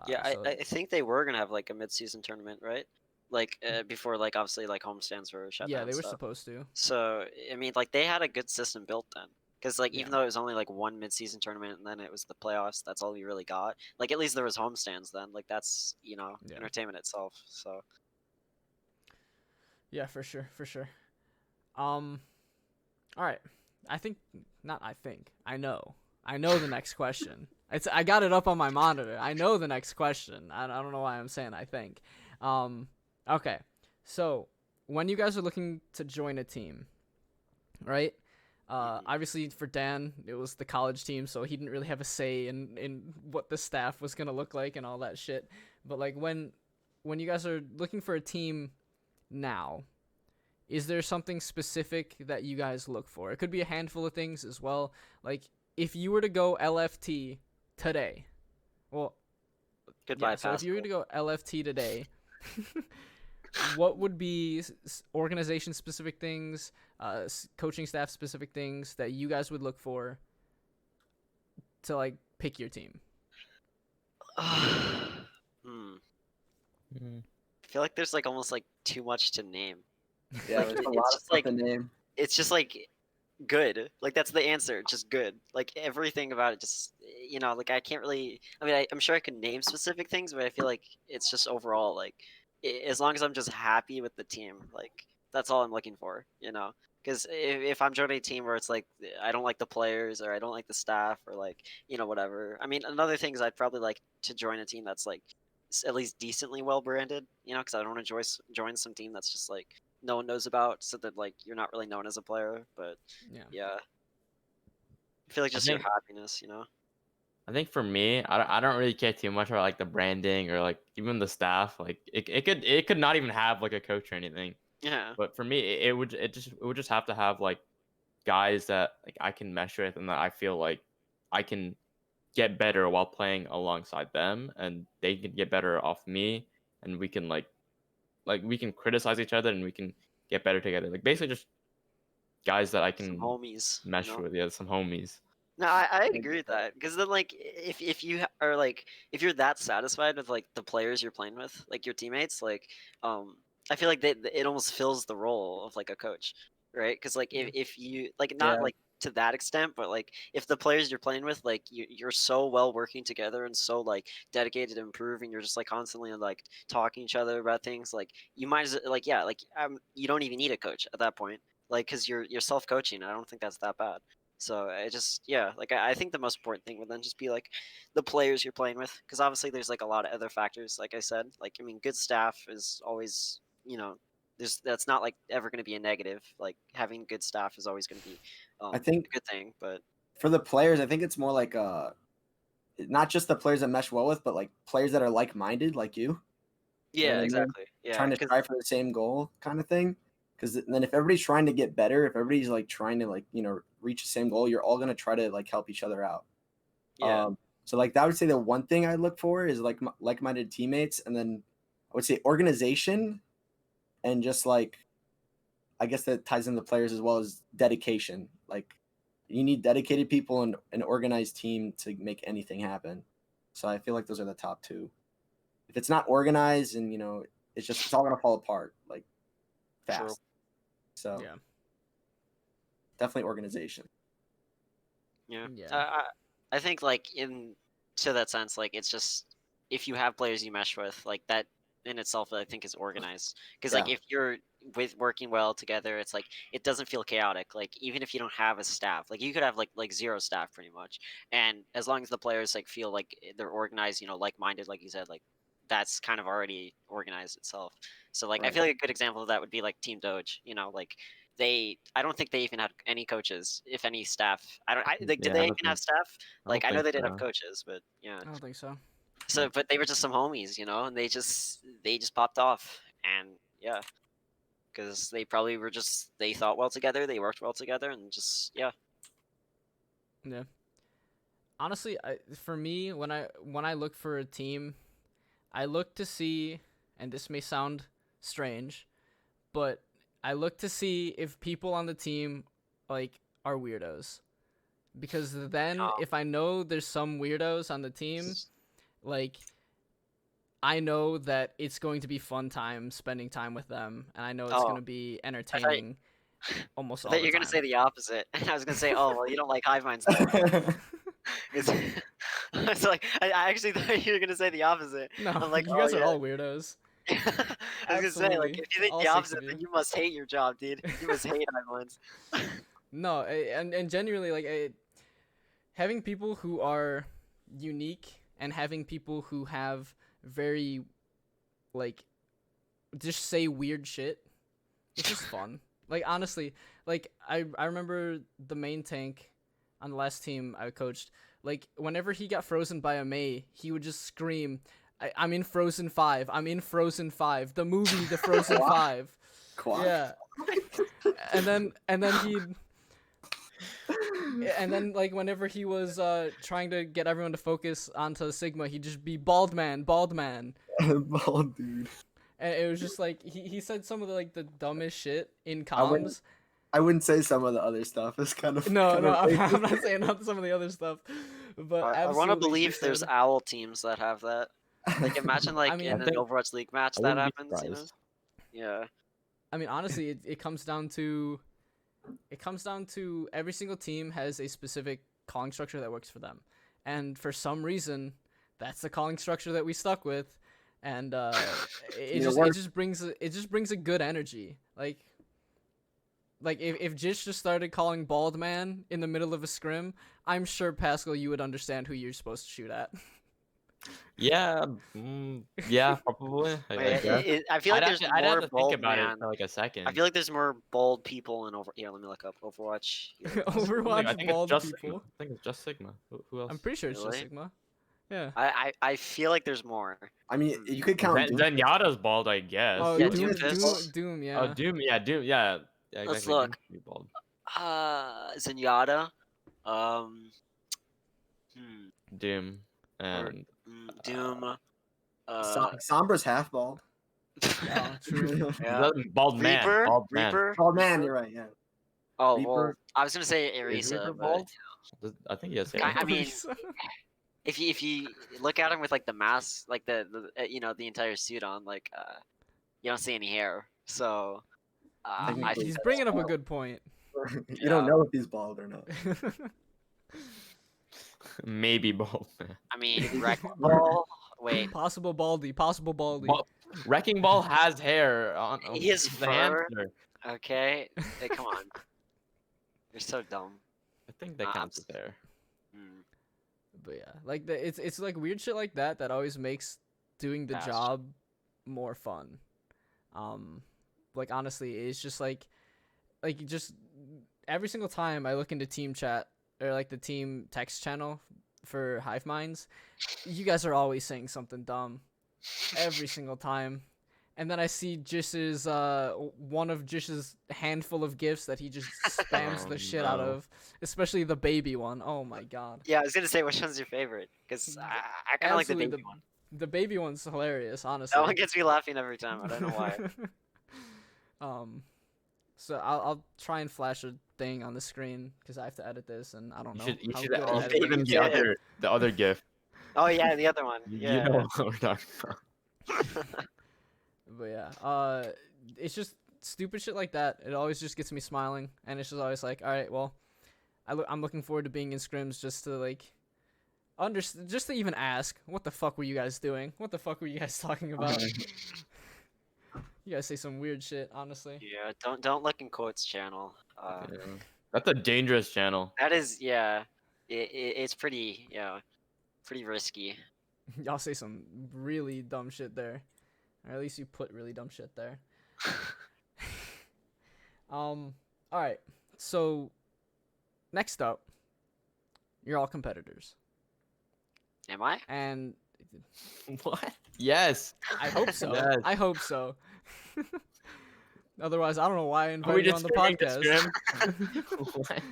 [SPEAKER 3] Yeah,
[SPEAKER 1] So
[SPEAKER 3] I think they were gonna have like a mid-season tournament, right? Like before, like obviously like homestands were shut
[SPEAKER 1] yeah,
[SPEAKER 3] down
[SPEAKER 1] they
[SPEAKER 3] and
[SPEAKER 1] were
[SPEAKER 3] stuff.
[SPEAKER 1] supposed to.
[SPEAKER 3] So I mean, like they had a good system built then, because like
[SPEAKER 1] Yeah.
[SPEAKER 3] even though it was only like one mid-season tournament and then it was the playoffs, that's all we really got. Like at least there was homestands then. Like that's
[SPEAKER 1] Yeah.
[SPEAKER 3] entertainment itself. So
[SPEAKER 1] Yeah, for sure, for sure. All right. I think not. I think I know. I know the next question. I got it up on my monitor. I know the next question. I don't know why I'm saying I think. Okay. So when you guys are looking to join a team, right?
[SPEAKER 3] mhm.
[SPEAKER 1] Obviously for Dan, it was the college team, so he didn't really have a say in what the staff was gonna look like and all that shit. But like when you guys are looking for a team now, is there something specific that you guys look for? It could be a handful of things as well. Like if you were to go LFT today, well,
[SPEAKER 3] Goodbye,
[SPEAKER 1] yeah. So if you were
[SPEAKER 3] Pascal.
[SPEAKER 1] to go LFT today, what would be organization specific things, coaching staff specific things that you guys would look for to like pick your team?
[SPEAKER 3] Hmm.
[SPEAKER 4] Mm.
[SPEAKER 3] feel like there's like almost like too much to name.
[SPEAKER 2] Yeah,
[SPEAKER 3] Like,
[SPEAKER 2] there's a
[SPEAKER 3] it's
[SPEAKER 2] lot of
[SPEAKER 3] just
[SPEAKER 2] stuff
[SPEAKER 3] like
[SPEAKER 2] to name.
[SPEAKER 3] it's just like good. Like that's the answer, just good. Like everything about it, just like I can't really. I mean, I'm sure I could name specific things, but I feel like it's just overall like as long as I'm just happy with the team, like that's all I'm looking for. Because if I'm joining a team where it's like I don't like the players or I don't like the staff or like whatever. I mean, another thing is I'd probably like to join a team that's like at least decently well branded. Because I don't want to join some team that's just like no one knows about, so that like you're not really known as a player. But
[SPEAKER 1] Yeah.
[SPEAKER 3] yeah, I feel like
[SPEAKER 4] I
[SPEAKER 3] just
[SPEAKER 4] think
[SPEAKER 3] your happiness.
[SPEAKER 4] I think for me, I don't really care too much about like the branding or like even the staff. Like it could not even have like a coach or anything.
[SPEAKER 3] Yeah.
[SPEAKER 4] But for me, it would just have to have like guys that like I can mesh with and that I feel like I can get better while playing alongside them, and they can get better off me, and we can like we can criticize each other and we can get better together. Like basically just guys that I
[SPEAKER 3] Some
[SPEAKER 4] can
[SPEAKER 3] homies.
[SPEAKER 4] mesh with. Yeah, some homies.
[SPEAKER 3] No, I'd
[SPEAKER 2] I
[SPEAKER 3] agree
[SPEAKER 2] get
[SPEAKER 3] with
[SPEAKER 2] that.
[SPEAKER 3] that because then like if you are like if you're that satisfied with like the players you're playing with, like your teammates, like I feel like it almost fills the role of like a coach, right? Because like
[SPEAKER 1] Yeah.
[SPEAKER 3] if you like not
[SPEAKER 2] Yeah.
[SPEAKER 3] like to that extent, but like if the players you're playing with, like you're so well working together and so like dedicated to improving, you're just like constantly like talking to each other about things, like you might as like yeah, like you don't even need a coach at that point, like because you're self coaching. I don't think that's that bad. So I just yeah, like I think the most important thing would then just be like the players you're playing with, because obviously there's like a lot of other factors. Like I said, like I mean, good staff is always that's not like ever going to be a negative. Like having good staff is always going to be
[SPEAKER 2] I think
[SPEAKER 3] a good thing. But
[SPEAKER 2] for the players, I think it's more like not just the players that mesh well with, but like players that are like minded, like you. You know
[SPEAKER 3] yeah,
[SPEAKER 2] what I mean?
[SPEAKER 3] exactly. Yeah,
[SPEAKER 2] Trying to
[SPEAKER 3] because
[SPEAKER 2] strive for the same goal, kind of thing. Because then, if everybody's trying to get better, if everybody's like trying to like reach the same goal, you're all gonna try to like help each other out.
[SPEAKER 3] yeah,
[SPEAKER 2] So like that would say the one thing I look for is like like-minded teammates, and then I would say organization, and just like I guess that ties into the players as well as dedication. Like you need dedicated people and an organized team to make anything happen. So I feel like those are the top two. If it's not organized and it's all gonna fall apart like
[SPEAKER 3] true.
[SPEAKER 2] fast. So
[SPEAKER 1] Yeah.
[SPEAKER 2] definitely organization.
[SPEAKER 3] Yeah.
[SPEAKER 1] Yeah.
[SPEAKER 3] I think like in to that sense, like it's just if you have players you mesh with, like that in itself, I think is organized. Because like
[SPEAKER 2] Yeah.
[SPEAKER 3] if you're with working well together, it's like it doesn't feel chaotic. Like even if you don't have a staff, like you could have like zero staff pretty much, and as long as the players like feel like they're organized, like minded, like you said, like that's kind of already organized itself. So like I
[SPEAKER 2] Right.
[SPEAKER 3] feel like a good example of that would be like Team Doge. Like I don't think they even had any coaches, if any staff. Like did
[SPEAKER 4] Yeah,
[SPEAKER 3] they even have staff?
[SPEAKER 4] I
[SPEAKER 3] Like
[SPEAKER 4] don't
[SPEAKER 3] I know
[SPEAKER 4] think
[SPEAKER 3] they did have
[SPEAKER 4] so.
[SPEAKER 3] coaches, but yeah.
[SPEAKER 1] I don't think so.
[SPEAKER 3] So but they were just some homies, and they just popped off, and yeah, because they probably were just they thought well together, they worked well together, and just yeah.
[SPEAKER 1] Yeah. Honestly, for me, when I look for a team, I look to see, and this may sound strange, but I look to see if people on the team like are weirdos. Because then
[SPEAKER 3] Oh,
[SPEAKER 1] if I know there's some weirdos on the team, like I know that it's going to be fun time spending time with them, and I know it's going
[SPEAKER 3] oh,
[SPEAKER 1] to be
[SPEAKER 3] I thought
[SPEAKER 1] entertaining almost
[SPEAKER 3] I
[SPEAKER 1] all
[SPEAKER 3] thought
[SPEAKER 1] the
[SPEAKER 3] you were gonna say
[SPEAKER 1] time.
[SPEAKER 3] the opposite. I was gonna say, oh well, you don't like hive minds then. It's, it's like I actually thought you were gonna say the opposite.
[SPEAKER 1] No,
[SPEAKER 3] I'm like,
[SPEAKER 1] you
[SPEAKER 3] oh
[SPEAKER 1] guys are
[SPEAKER 3] yeah.
[SPEAKER 1] all weirdos.
[SPEAKER 3] I was gonna say, like,
[SPEAKER 1] Absolutely.
[SPEAKER 3] if you think
[SPEAKER 1] All
[SPEAKER 3] the
[SPEAKER 1] six of
[SPEAKER 3] opposite,
[SPEAKER 1] you.
[SPEAKER 3] then you must hate your job, dude. You must hate Ivan's.
[SPEAKER 1] No, and genuinely, like, having people who are unique and having people who have very, like, just say weird shit, it's just fun. Like, honestly, like, I remember the main tank on the last team I coached. Like, whenever he got frozen by a Mei, he would just scream, I'm in Frozen 5. I'm in Frozen 5. The movie, The Frozen 5.
[SPEAKER 2] Quack.
[SPEAKER 1] Yeah. And then he'd and then like whenever he was trying to get everyone to focus onto Sigma, he'd just be bald man,
[SPEAKER 2] Bald dude.
[SPEAKER 1] and it was just like he said some of the dumbest shit in
[SPEAKER 2] I wouldn't
[SPEAKER 1] comms.
[SPEAKER 2] I wouldn't say some of the other stuff. It's kind of
[SPEAKER 1] No,
[SPEAKER 2] kind
[SPEAKER 1] no,
[SPEAKER 2] of
[SPEAKER 1] I'm
[SPEAKER 2] racist.
[SPEAKER 1] not saying not some of the other stuff, but
[SPEAKER 3] I want to
[SPEAKER 1] absolutely he
[SPEAKER 3] believe there's
[SPEAKER 1] said
[SPEAKER 3] owl teams that have that. Like imagine like
[SPEAKER 1] I mean,
[SPEAKER 3] in
[SPEAKER 4] I
[SPEAKER 3] an
[SPEAKER 4] think-
[SPEAKER 3] Overwatch League match
[SPEAKER 4] I
[SPEAKER 3] that
[SPEAKER 4] wouldn't be
[SPEAKER 3] happens, you know?
[SPEAKER 4] surprised.
[SPEAKER 3] Yeah.
[SPEAKER 1] I mean, honestly, it comes down to every single team has a specific calling structure that works for them, and for some reason, that's the calling structure that we stuck with, and
[SPEAKER 2] You know,
[SPEAKER 1] it just brings a good energy. Like if Jish just started calling bald man in the middle of a scrim, I'm sure Pascal, you would understand who you're supposed to shoot at.
[SPEAKER 4] Yeah, yeah, probably. I
[SPEAKER 3] Wait,
[SPEAKER 4] guess.
[SPEAKER 3] I feel like there's
[SPEAKER 4] I'd have
[SPEAKER 3] more
[SPEAKER 4] to think
[SPEAKER 3] bold
[SPEAKER 4] about
[SPEAKER 3] man.
[SPEAKER 4] it for like a second.
[SPEAKER 3] I feel like there's more bold people in Over. Yeah, let me look up Overwatch.
[SPEAKER 1] Overwatch
[SPEAKER 4] I think
[SPEAKER 1] bald
[SPEAKER 4] it's just
[SPEAKER 1] people.
[SPEAKER 4] Sigma. I think it's just Sigma. Who else?
[SPEAKER 1] I'm pretty sure it's just
[SPEAKER 3] Really?
[SPEAKER 1] Sigma. Yeah.
[SPEAKER 3] I feel like there's more.
[SPEAKER 2] I mean, you could count. Doom.
[SPEAKER 4] Zenyatta's bald, I guess.
[SPEAKER 1] Oh,
[SPEAKER 3] Yeah,
[SPEAKER 1] Doom,
[SPEAKER 3] Doomfist.
[SPEAKER 1] Doom, yeah.
[SPEAKER 4] Oh, Doom, yeah, yeah.
[SPEAKER 3] Let's
[SPEAKER 4] Exactly.
[SPEAKER 3] look.
[SPEAKER 4] Doom should be bald.
[SPEAKER 3] Zenyatta. Um.
[SPEAKER 4] Doom and
[SPEAKER 3] Doom.
[SPEAKER 2] Sombra's half bald.
[SPEAKER 1] Oh, true.
[SPEAKER 3] Yeah.
[SPEAKER 4] bald man.
[SPEAKER 3] Reaper.
[SPEAKER 4] Bald man.
[SPEAKER 3] Reaper.
[SPEAKER 2] Oh man, you're right. Yeah.
[SPEAKER 3] Oh
[SPEAKER 2] Reaper.
[SPEAKER 3] well, I was gonna say
[SPEAKER 4] Is
[SPEAKER 3] Erisa,
[SPEAKER 4] Reaper
[SPEAKER 3] but
[SPEAKER 4] bald? I think he has hair.
[SPEAKER 3] I mean, if you look at him with like the mask, like the the entire suit on, like you don't see any hair. So I
[SPEAKER 2] Technically,
[SPEAKER 3] think
[SPEAKER 1] He's
[SPEAKER 3] that's
[SPEAKER 1] bringing up a
[SPEAKER 3] bald.
[SPEAKER 1] good point.
[SPEAKER 2] You don't know if he's bald or not.
[SPEAKER 4] Maybe bald man.
[SPEAKER 3] I mean, Wrecking Ball. Wait,
[SPEAKER 1] Possible baldy.
[SPEAKER 4] Wrecking Ball has hair on.
[SPEAKER 3] He has
[SPEAKER 4] he's a
[SPEAKER 3] fur.
[SPEAKER 4] hamster.
[SPEAKER 3] okay. Hey, come on. You're so dumb.
[SPEAKER 4] I think that counts as hair.
[SPEAKER 3] Hmm.
[SPEAKER 1] But yeah, like it's like weird shit like that that always makes doing the
[SPEAKER 3] Fast.
[SPEAKER 1] job more fun. Like honestly, it's just like just every single time I look into team chat or like the team text channel for Hive Minds, you guys are always saying something dumb every single time. And then I see Jish's one of Jish's handful of gifts that he just spams
[SPEAKER 4] Oh,
[SPEAKER 1] the shit out
[SPEAKER 4] no.
[SPEAKER 1] of, especially the baby one. Oh my god.
[SPEAKER 3] Yeah, I was gonna say which one's your favorite because I kind of like the
[SPEAKER 1] Absolutely,
[SPEAKER 3] baby one.
[SPEAKER 1] The baby one's hilarious, honestly.
[SPEAKER 3] That one gets me laughing every time. I don't know why.
[SPEAKER 1] So I'll try and flash a thing on the screen because I have to edit this, and I don't know.
[SPEAKER 4] You
[SPEAKER 1] how
[SPEAKER 4] should
[SPEAKER 1] good
[SPEAKER 3] Oh,
[SPEAKER 1] at
[SPEAKER 3] baby
[SPEAKER 1] editing
[SPEAKER 4] put
[SPEAKER 1] is.
[SPEAKER 4] in the other GIF.
[SPEAKER 3] Oh yeah, the other one.
[SPEAKER 4] You
[SPEAKER 3] Yeah.
[SPEAKER 4] know what we're talking about.
[SPEAKER 1] But yeah, it's just stupid shit like that. It always just gets me smiling, and it's just always like, all right, well, I'm looking forward to being in scrims just to like just to even ask, what the fuck were you guys doing? What the fuck were you guys talking about? You guys say some weird shit, honestly.
[SPEAKER 3] Yeah. Don't look in Quote's channel.
[SPEAKER 4] Yeah. That's a dangerous channel.
[SPEAKER 3] That is it's pretty pretty risky.
[SPEAKER 1] Y'all say some really dumb shit there, or at least you put really dumb shit there. All right. So next up, you're all competitors,
[SPEAKER 3] Am I?
[SPEAKER 1] and
[SPEAKER 4] What? Yes.
[SPEAKER 1] I hope so.
[SPEAKER 4] Yes.
[SPEAKER 1] I hope so. Otherwise, I don't know why I
[SPEAKER 4] Are we
[SPEAKER 1] invited you
[SPEAKER 4] just
[SPEAKER 1] on the
[SPEAKER 4] screaming
[SPEAKER 1] podcast.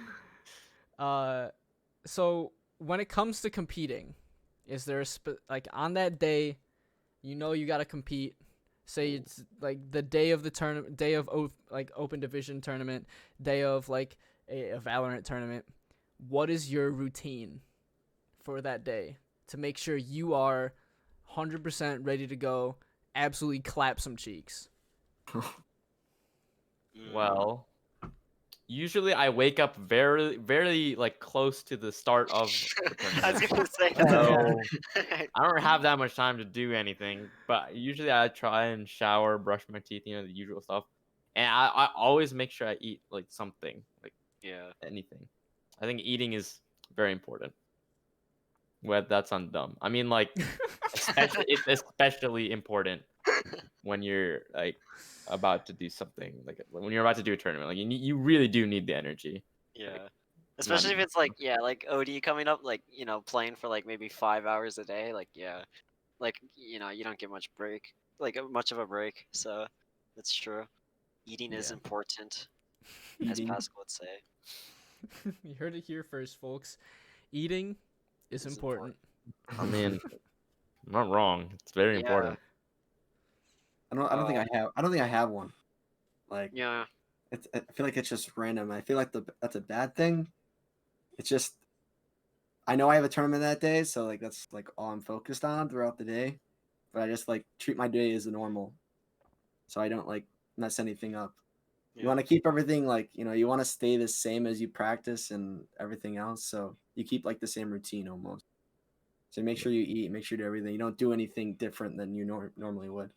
[SPEAKER 4] What?
[SPEAKER 1] So when it comes to competing, is there like on that day, you know you gotta compete. Say it's like the day of the tournament, day of like open division tournament, day of like a Valorant tournament. What is your routine for that day to make sure you are 100% ready to go, absolutely clap some cheeks?
[SPEAKER 4] Well, usually I wake up very, very like close to the start of the
[SPEAKER 3] I was
[SPEAKER 4] tournament.
[SPEAKER 3] gonna say
[SPEAKER 4] So
[SPEAKER 3] that.
[SPEAKER 4] I don't have that much time to do anything, but usually I try and shower, brush my teeth, the usual stuff. And I always make sure I eat like something, like
[SPEAKER 3] Yeah.
[SPEAKER 4] anything. I think eating is very important. Well, that sounds dumb. I mean, like, it's especially important when you're like about to do something, like when you're about to do a tournament. Like, you really do need the energy.
[SPEAKER 3] Yeah. Especially if it's like like OD coming up, like playing for like maybe 5 hours a day. Like like you don't get much break, like much of a break. So that's true. Eating is
[SPEAKER 1] Yeah.
[SPEAKER 3] important, as
[SPEAKER 2] Eating.
[SPEAKER 3] Pascal would say.
[SPEAKER 1] You heard it here first, folks. Eating is
[SPEAKER 3] It's
[SPEAKER 1] important.
[SPEAKER 4] I mean, I'm not wrong. It's very
[SPEAKER 3] Yeah.
[SPEAKER 4] important.
[SPEAKER 2] I don't think I have one. Like
[SPEAKER 3] Yeah.
[SPEAKER 2] I feel like it's just random. I feel like that's a bad thing. It's just I know I have a tournament that day, so like that's like all I'm focused on throughout the day. but I just like treat my day as normal, so I don't like mess anything up. You
[SPEAKER 3] Yeah.
[SPEAKER 2] want to keep everything like, you want to stay the same as you practice and everything else. So you keep like the same routine almost. So make sure you eat, make sure you do everything. You don't do anything different than you normally would.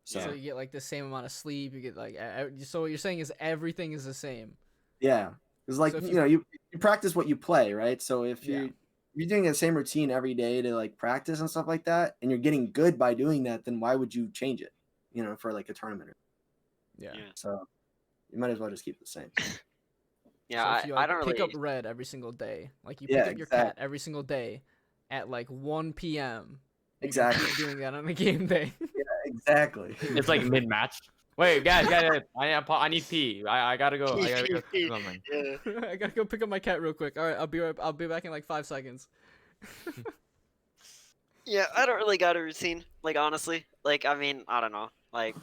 [SPEAKER 2] So
[SPEAKER 1] So you get like the same amount of sleep. You get like so what you're saying is everything is the same.
[SPEAKER 2] yeah, it's like
[SPEAKER 1] So if
[SPEAKER 2] you practice what you play, right? So if
[SPEAKER 1] Yeah.
[SPEAKER 2] you're doing the same routine every day to like practice and stuff like that, and you're getting good by doing that, then why would you change it? For like a tournament.
[SPEAKER 1] Yeah.
[SPEAKER 3] Yeah.
[SPEAKER 2] So you might as well just keep it the same.
[SPEAKER 3] Yeah,
[SPEAKER 1] So if you
[SPEAKER 3] I
[SPEAKER 1] like
[SPEAKER 3] don't
[SPEAKER 1] pick
[SPEAKER 3] really.
[SPEAKER 1] up red every single day, like you
[SPEAKER 2] Yeah,
[SPEAKER 1] pick up your cat
[SPEAKER 2] exactly.
[SPEAKER 1] every single day at like 1 p.m. You
[SPEAKER 2] Exactly.
[SPEAKER 1] can keep doing that on a game day.
[SPEAKER 2] Exactly.
[SPEAKER 4] It's like mid-match. Wait, guys, I need pee. I gotta go. I gotta go do something.
[SPEAKER 3] Yeah.
[SPEAKER 1] I gotta go pick up my cat real quick. All right, I'll be back in like 5 seconds.
[SPEAKER 3] Yeah, I don't really got a routine. Like honestly, like I mean, I don't know. Like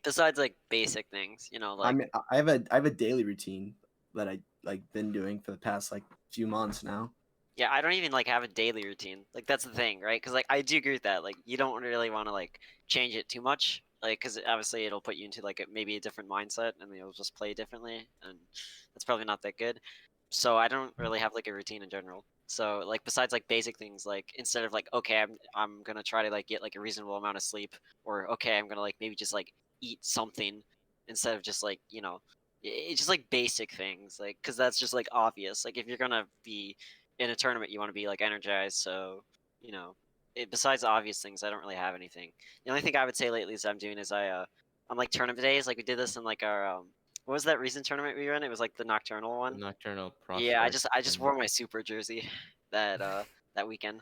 [SPEAKER 3] besides like basic things, like
[SPEAKER 2] I have a daily routine that I like been doing for the past like few months now.
[SPEAKER 3] yeah, I don't even like have a daily routine. Like that's the thing, right? Because like I do agree with that. Like you don't really want to like change it too much, like because obviously it'll put you into like maybe a different mindset, and you'll just play differently, and that's probably not that good. So I don't really have like a routine in general. So like besides like basic things, like instead of like okay, I'm gonna try to like get like a reasonable amount of sleep, or okay, I'm gonna like maybe just like eat something instead of just like it's just like basic things, like because that's just like obvious. Like if you're gonna be in a tournament, you want to be like energized. So besides the obvious things, I don't really have anything. The only thing I would say lately is I'm doing is on like tournament days, like we did this in like our what was that recent tournament we were in? It was like the nocturnal
[SPEAKER 4] The
[SPEAKER 3] one.
[SPEAKER 4] Nocturnal
[SPEAKER 3] Yeah,
[SPEAKER 4] Prospect.
[SPEAKER 3] I just wore my super jersey that weekend.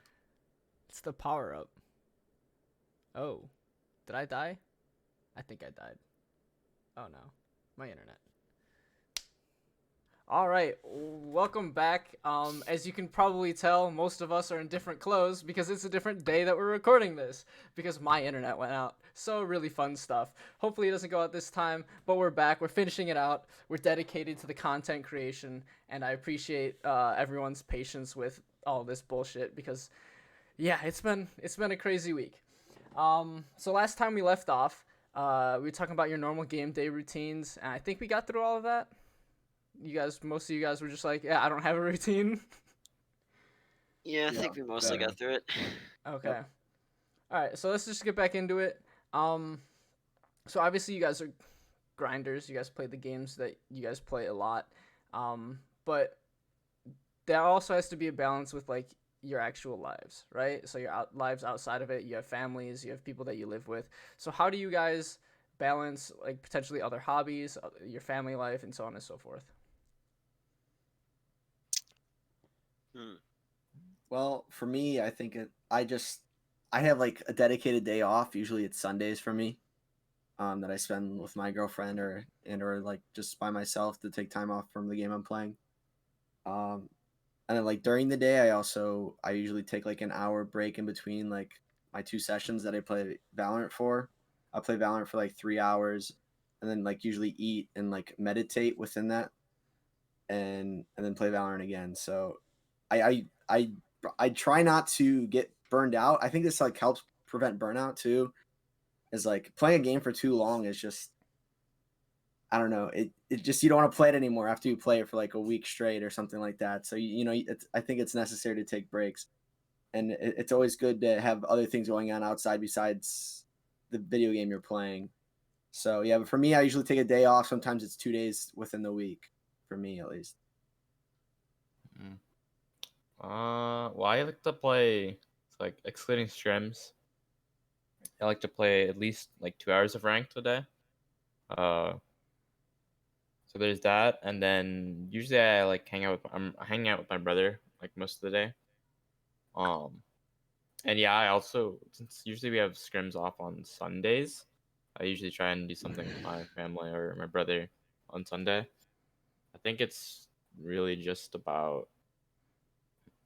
[SPEAKER 1] It's the power up. Oh, did I die? I think I died. Oh no, my internet. All right, welcome back. As you can probably tell, most of us are in different clothes because it's a different day that we're recording this because my internet went out. So really fun stuff. Hopefully it doesn't go out this time, but we're back. We're finishing it out. We're dedicated to the content creation, and I appreciate everyone's patience with all this bullshit because, yeah, it's been a crazy week. So last time we left off, we were talking about your normal game day routines, and I think we got through all of that. Most of you guys were just like, yeah, I don't have a routine.
[SPEAKER 3] Yeah, I
[SPEAKER 2] Yeah,
[SPEAKER 3] think we mostly
[SPEAKER 2] better.
[SPEAKER 3] got through it.
[SPEAKER 1] Okay.
[SPEAKER 2] Yep.
[SPEAKER 1] All right, so let's just get back into it. So obviously you guys are grinders. You guys play the games that you guys play a lot. But there also has to be a balance with like your actual lives, right? So your lives outside of it, you have families, you have people that you live with. So how do you guys balance like potentially other hobbies, your family life, and so on and so forth?
[SPEAKER 3] Hmm.
[SPEAKER 2] Well, for me, I think I have like a dedicated day off. Usually it's Sundays for me, that I spend with my girlfriend or like just by myself to take time off from the game I'm playing. Um, and then like during the day, I usually take like an hour break in between like my two sessions that I play Valorant for. I play Valorant for like 3 hours, and then like usually eat and like meditate within that, and then play Valorant again. So I I I I try not to get burned out. I think this like helps prevent burnout too. Is like playing a game for too long is just, I don't know. It just, you don't want to play it anymore after you play it for like a week straight or something like that. So I think it's necessary to take breaks, and it's always good to have other things going on outside besides the video game you're playing. So yeah, but for me, I usually take a day off. Sometimes it's 2 days within the week, for me at least.
[SPEAKER 4] Mm. Well, I like to play, like excluding scrims. I like to play at least like 2 hours of ranked a day. Uh, so there's that, and then usually I like I'm hanging out with my brother like most of the day. Um, and yeah, I also, since usually we have scrims off on Sundays, I usually try and do something with my family or my brother on Sunday. I think it's really just about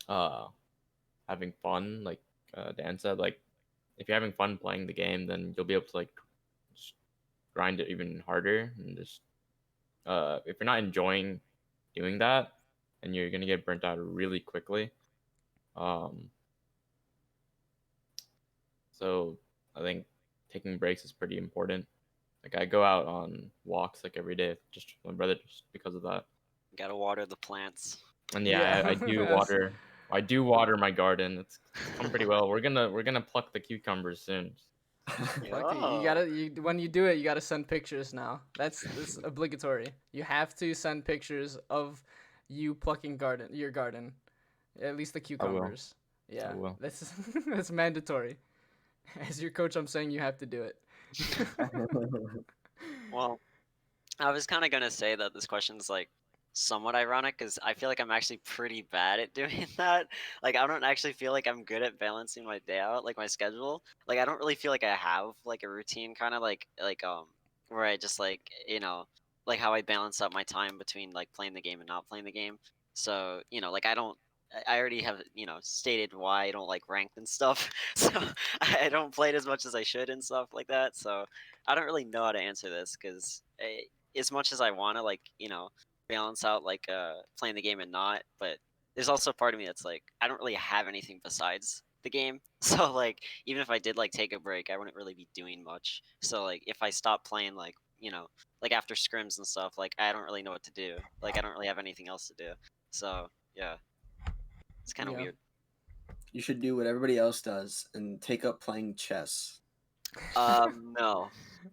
[SPEAKER 4] uh having fun, like Dan said. Like if you're having fun playing the game, then you'll be able to like just grind it even harder, and just if you're not enjoying doing that, then you're gonna get burnt out really quickly. Um, So I think taking breaks is pretty important. Like I go out on walks like every day, just with my brother, just because of that.
[SPEAKER 3] Gotta water the plants.
[SPEAKER 4] And yeah, I do
[SPEAKER 1] Yes.
[SPEAKER 4] water. I do water my garden. It's come pretty well. We're gonna pluck the cucumbers soon.
[SPEAKER 1] Lucky. When you do it, you gotta send pictures now. That's obligatory. You have to send pictures of you plucking your garden, at least the
[SPEAKER 4] I will.
[SPEAKER 1] cucumbers. Yeah,
[SPEAKER 4] will.
[SPEAKER 1] that's that's mandatory. As your coach, I'm saying you have to do it.
[SPEAKER 3] Well, I was kind of gonna say that this question's like somewhat ironic because I feel like I'm actually pretty bad at doing that. Like I don't actually feel like I'm good at balancing my day out, like my schedule. Like I don't really feel like I have like a routine kind of like where I just like like how I balance out my time between like playing the game and not playing the game. So like I don't. I already have stated why I don't like ranked and stuff. So I don't play it as much as I should and stuff like that. So I don't really know how to answer this because as much as I want to like balance out like playing the game and not, but there's also a part of me that's like I don't really have anything besides the game. So like even if I did like take a break, I wouldn't really be doing much. So like if I stop playing like like after scrims and stuff, like I don't really know what to do. Like I don't really have anything else to do. So yeah, it's kind of
[SPEAKER 1] Yeah.
[SPEAKER 3] weird.
[SPEAKER 2] You should do what everybody else does and take up playing chess.
[SPEAKER 3] No,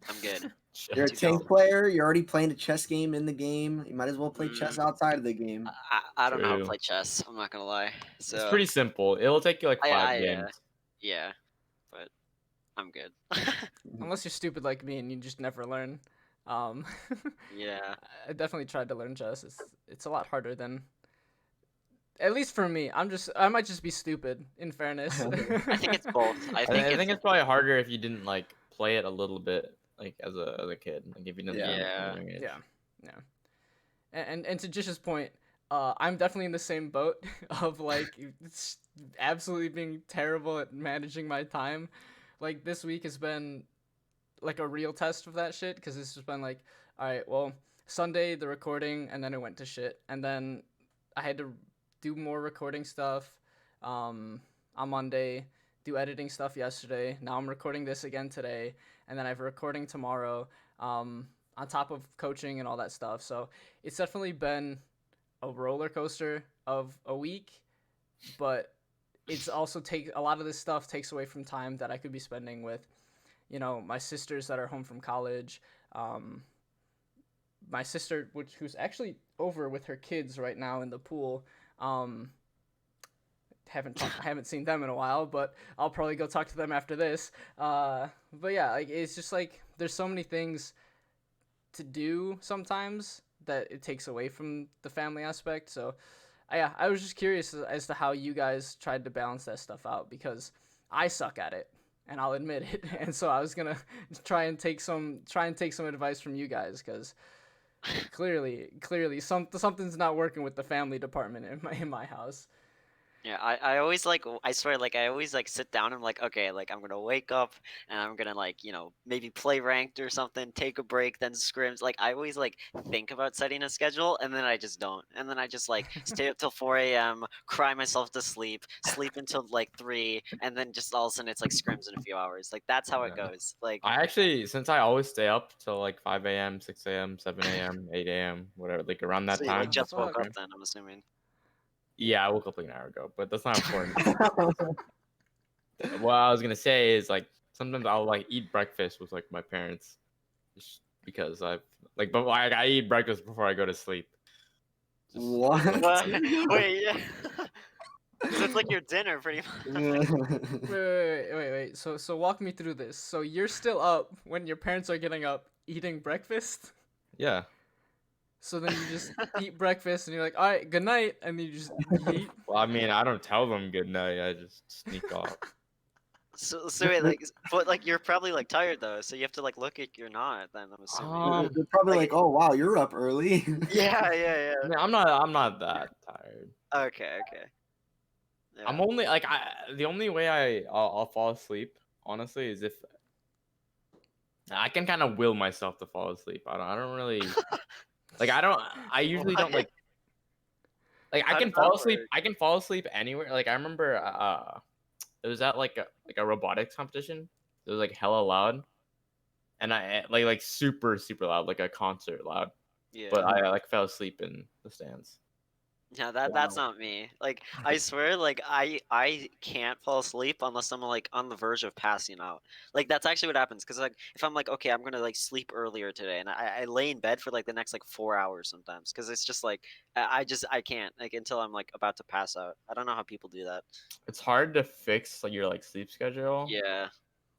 [SPEAKER 3] I'm good.
[SPEAKER 2] You're a
[SPEAKER 3] Too
[SPEAKER 2] tank
[SPEAKER 3] dumb.
[SPEAKER 2] player. You're already playing a chess game in the game. You might as well play chess
[SPEAKER 3] Mm,
[SPEAKER 2] outside of the game.
[SPEAKER 3] I don't know how to
[SPEAKER 4] True.
[SPEAKER 3] play chess. I'm not gonna lie. So
[SPEAKER 4] It's pretty simple. It'll take you like 5
[SPEAKER 3] I
[SPEAKER 4] games.
[SPEAKER 3] yeah, but I'm good.
[SPEAKER 1] Unless you're stupid like me and you just never learn. Um,
[SPEAKER 3] Yeah.
[SPEAKER 1] I definitely tried to learn chess. It's a lot harder than, at least for me. I might just be stupid. In fairness.
[SPEAKER 3] I think it's both. I think
[SPEAKER 4] I
[SPEAKER 3] it's
[SPEAKER 4] think it's probably harder if you didn't like play it a little bit like as a kid. Like if you didn't
[SPEAKER 2] Yeah.
[SPEAKER 4] learn it
[SPEAKER 3] Yeah.
[SPEAKER 4] from a young age.
[SPEAKER 1] Yeah. And to Jish's point, I'm definitely in the same boat of like it's absolutely being terrible at managing my time. Like this week has been like a real test of that shit because it's just been like, all right, well, Sunday the recording and then it went to shit, and then I had to do more recording stuff on Monday, do editing stuff yesterday. Now I'm recording this again today, and then I have a recording tomorrow. On top of coaching and all that stuff. So it's definitely been a roller coaster of a week, but it's also a lot of this stuff takes away from time that I could be spending with, my sisters that are home from college. My sister, who's actually over with her kids right now in the pool. Haven't seen them in a while, but I'll probably go talk to them after this. But yeah, like it's just like there's so many things to do sometimes that it takes away from the family aspect. So yeah, I was just curious as to how you guys tried to balance that stuff out because I suck at it and I'll admit it. And so I was gonna try and take some advice from you guys because clearly something's not working with the family department in my house.
[SPEAKER 3] Yeah, I always like I swear like I always like sit down and I'm like okay like I'm gonna wake up and I'm gonna like maybe play ranked or something, take a break, then scrims. Like I always like think about setting a schedule and then I just don't, and then I just like stay up till 4 a.m., cry myself to sleep until like 3, and then just all of a sudden it's like scrims in a few hours. Like that's how it
[SPEAKER 4] Yeah.
[SPEAKER 3] goes. Like
[SPEAKER 4] I actually, since I always stay up till like 5 a.m., 6 a.m., 7 a.m., 8 a.m., whatever, like around that
[SPEAKER 3] so you like
[SPEAKER 4] time.
[SPEAKER 3] just
[SPEAKER 1] Fuck.
[SPEAKER 3] woke up then I'm assuming.
[SPEAKER 4] Yeah, I woke up like an hour ago, but that's not important. What I was gonna say is like sometimes I'll like eat breakfast with like my parents, just because but like I eat breakfast before I go to sleep. Just,
[SPEAKER 2] What?
[SPEAKER 3] Wait, yeah. So it's like your dinner pretty much.
[SPEAKER 1] Wait. So walk me through this. So you're still up when your parents are getting up, eating breakfast.
[SPEAKER 4] Yeah.
[SPEAKER 1] So then you just eat breakfast and you're like, all right, good night, and then you just eat.
[SPEAKER 4] Well, I mean, I don't tell them good night. I just sneak off.
[SPEAKER 3] So wait, like, but like you're probably like tired though, so you have to like look at you're not. Then I'm assuming.
[SPEAKER 2] They're probably
[SPEAKER 3] Like-
[SPEAKER 2] like, "Oh wow, you're up early."
[SPEAKER 3] Yeah.
[SPEAKER 4] I mean, I'm not that tired.
[SPEAKER 3] Okay. Yeah.
[SPEAKER 4] I'm only like the only way I'll fall asleep honestly is if I can kind of will myself to fall asleep. I don't really like I usually don't like I
[SPEAKER 3] How
[SPEAKER 4] can
[SPEAKER 3] does
[SPEAKER 4] fall
[SPEAKER 3] that
[SPEAKER 4] asleep.
[SPEAKER 3] work?
[SPEAKER 4] I can fall asleep anywhere. Like I remember it was at like a robotics competition. It was like hella loud, and I like super super loud, like a concert loud.
[SPEAKER 3] Yeah.
[SPEAKER 4] But I like fell asleep in the stands.
[SPEAKER 3] Yeah, that's
[SPEAKER 2] Wow.
[SPEAKER 3] not me. Like I swear, like I can't fall asleep unless I'm like on the verge of passing out. Like that's actually what happens. Cause like if I'm like, okay, I'm gonna like sleep earlier today, and I lay in bed for like the next like 4 hours sometimes. Cause it's just like I can't like until I'm like about to pass out. I don't know how people do that.
[SPEAKER 4] It's hard to fix like your like sleep schedule.
[SPEAKER 3] Yeah.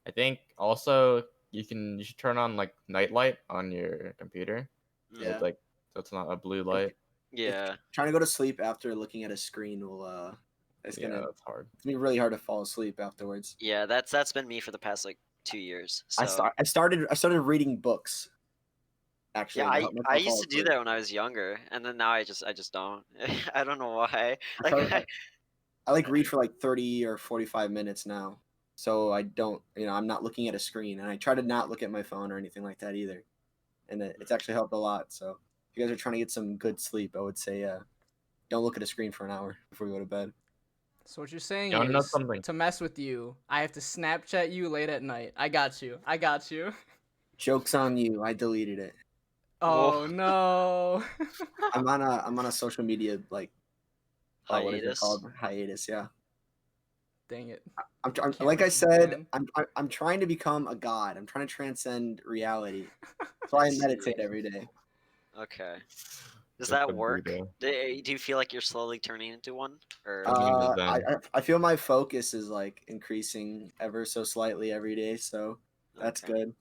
[SPEAKER 4] I think also you should turn on like night light on your computer.
[SPEAKER 3] Mm.
[SPEAKER 2] Yeah.
[SPEAKER 4] Like that's not a blue light.
[SPEAKER 3] Yeah.
[SPEAKER 2] Trying to go to sleep after looking at a screen will it's
[SPEAKER 4] Yeah,
[SPEAKER 2] gonna
[SPEAKER 4] that's hard.
[SPEAKER 2] be really hard to fall asleep afterwards.
[SPEAKER 3] Yeah. That's been me for the past like 2 years. So
[SPEAKER 2] I started reading books actually
[SPEAKER 3] yeah,
[SPEAKER 2] to
[SPEAKER 3] I
[SPEAKER 2] help
[SPEAKER 3] I
[SPEAKER 2] myself fall
[SPEAKER 3] used to do
[SPEAKER 2] asleep.
[SPEAKER 3] that when I was younger, and then now I just don't. I don't know why.
[SPEAKER 2] I,
[SPEAKER 3] Like
[SPEAKER 2] started, I like read for like 30 or 45 minutes now. So I don't, I'm not looking at a screen, and I try to not look at my phone or anything like that either. And it's actually helped a lot. So if you guys are trying to get some good sleep, I would say don't look at a screen for an hour before you go to bed.
[SPEAKER 1] So what you're saying
[SPEAKER 4] You wanna know
[SPEAKER 1] is,
[SPEAKER 4] something?
[SPEAKER 1] to mess with you, I have to Snapchat you late at night. I got you. I got you.
[SPEAKER 2] Joke's on you. I deleted it.
[SPEAKER 1] Oh no.
[SPEAKER 2] I'm on a social media like what is it
[SPEAKER 3] hiatus.
[SPEAKER 2] called? Hiatus, yeah.
[SPEAKER 1] Dang it.
[SPEAKER 2] I'm
[SPEAKER 1] Can't
[SPEAKER 2] like I
[SPEAKER 1] let you
[SPEAKER 2] said,
[SPEAKER 1] ban.
[SPEAKER 2] I'm trying to become a god. I'm trying to transcend reality. So I meditate every day.
[SPEAKER 3] Okay. Does
[SPEAKER 4] That's
[SPEAKER 3] that
[SPEAKER 4] a
[SPEAKER 3] work?
[SPEAKER 4] Buddha.
[SPEAKER 3] Do you feel like you're slowly turning into one? Or
[SPEAKER 4] I'm doing the
[SPEAKER 2] I,
[SPEAKER 4] Zen.
[SPEAKER 2] I I feel my focus is like increasing ever so slightly every day, so that's
[SPEAKER 3] okay.
[SPEAKER 2] good.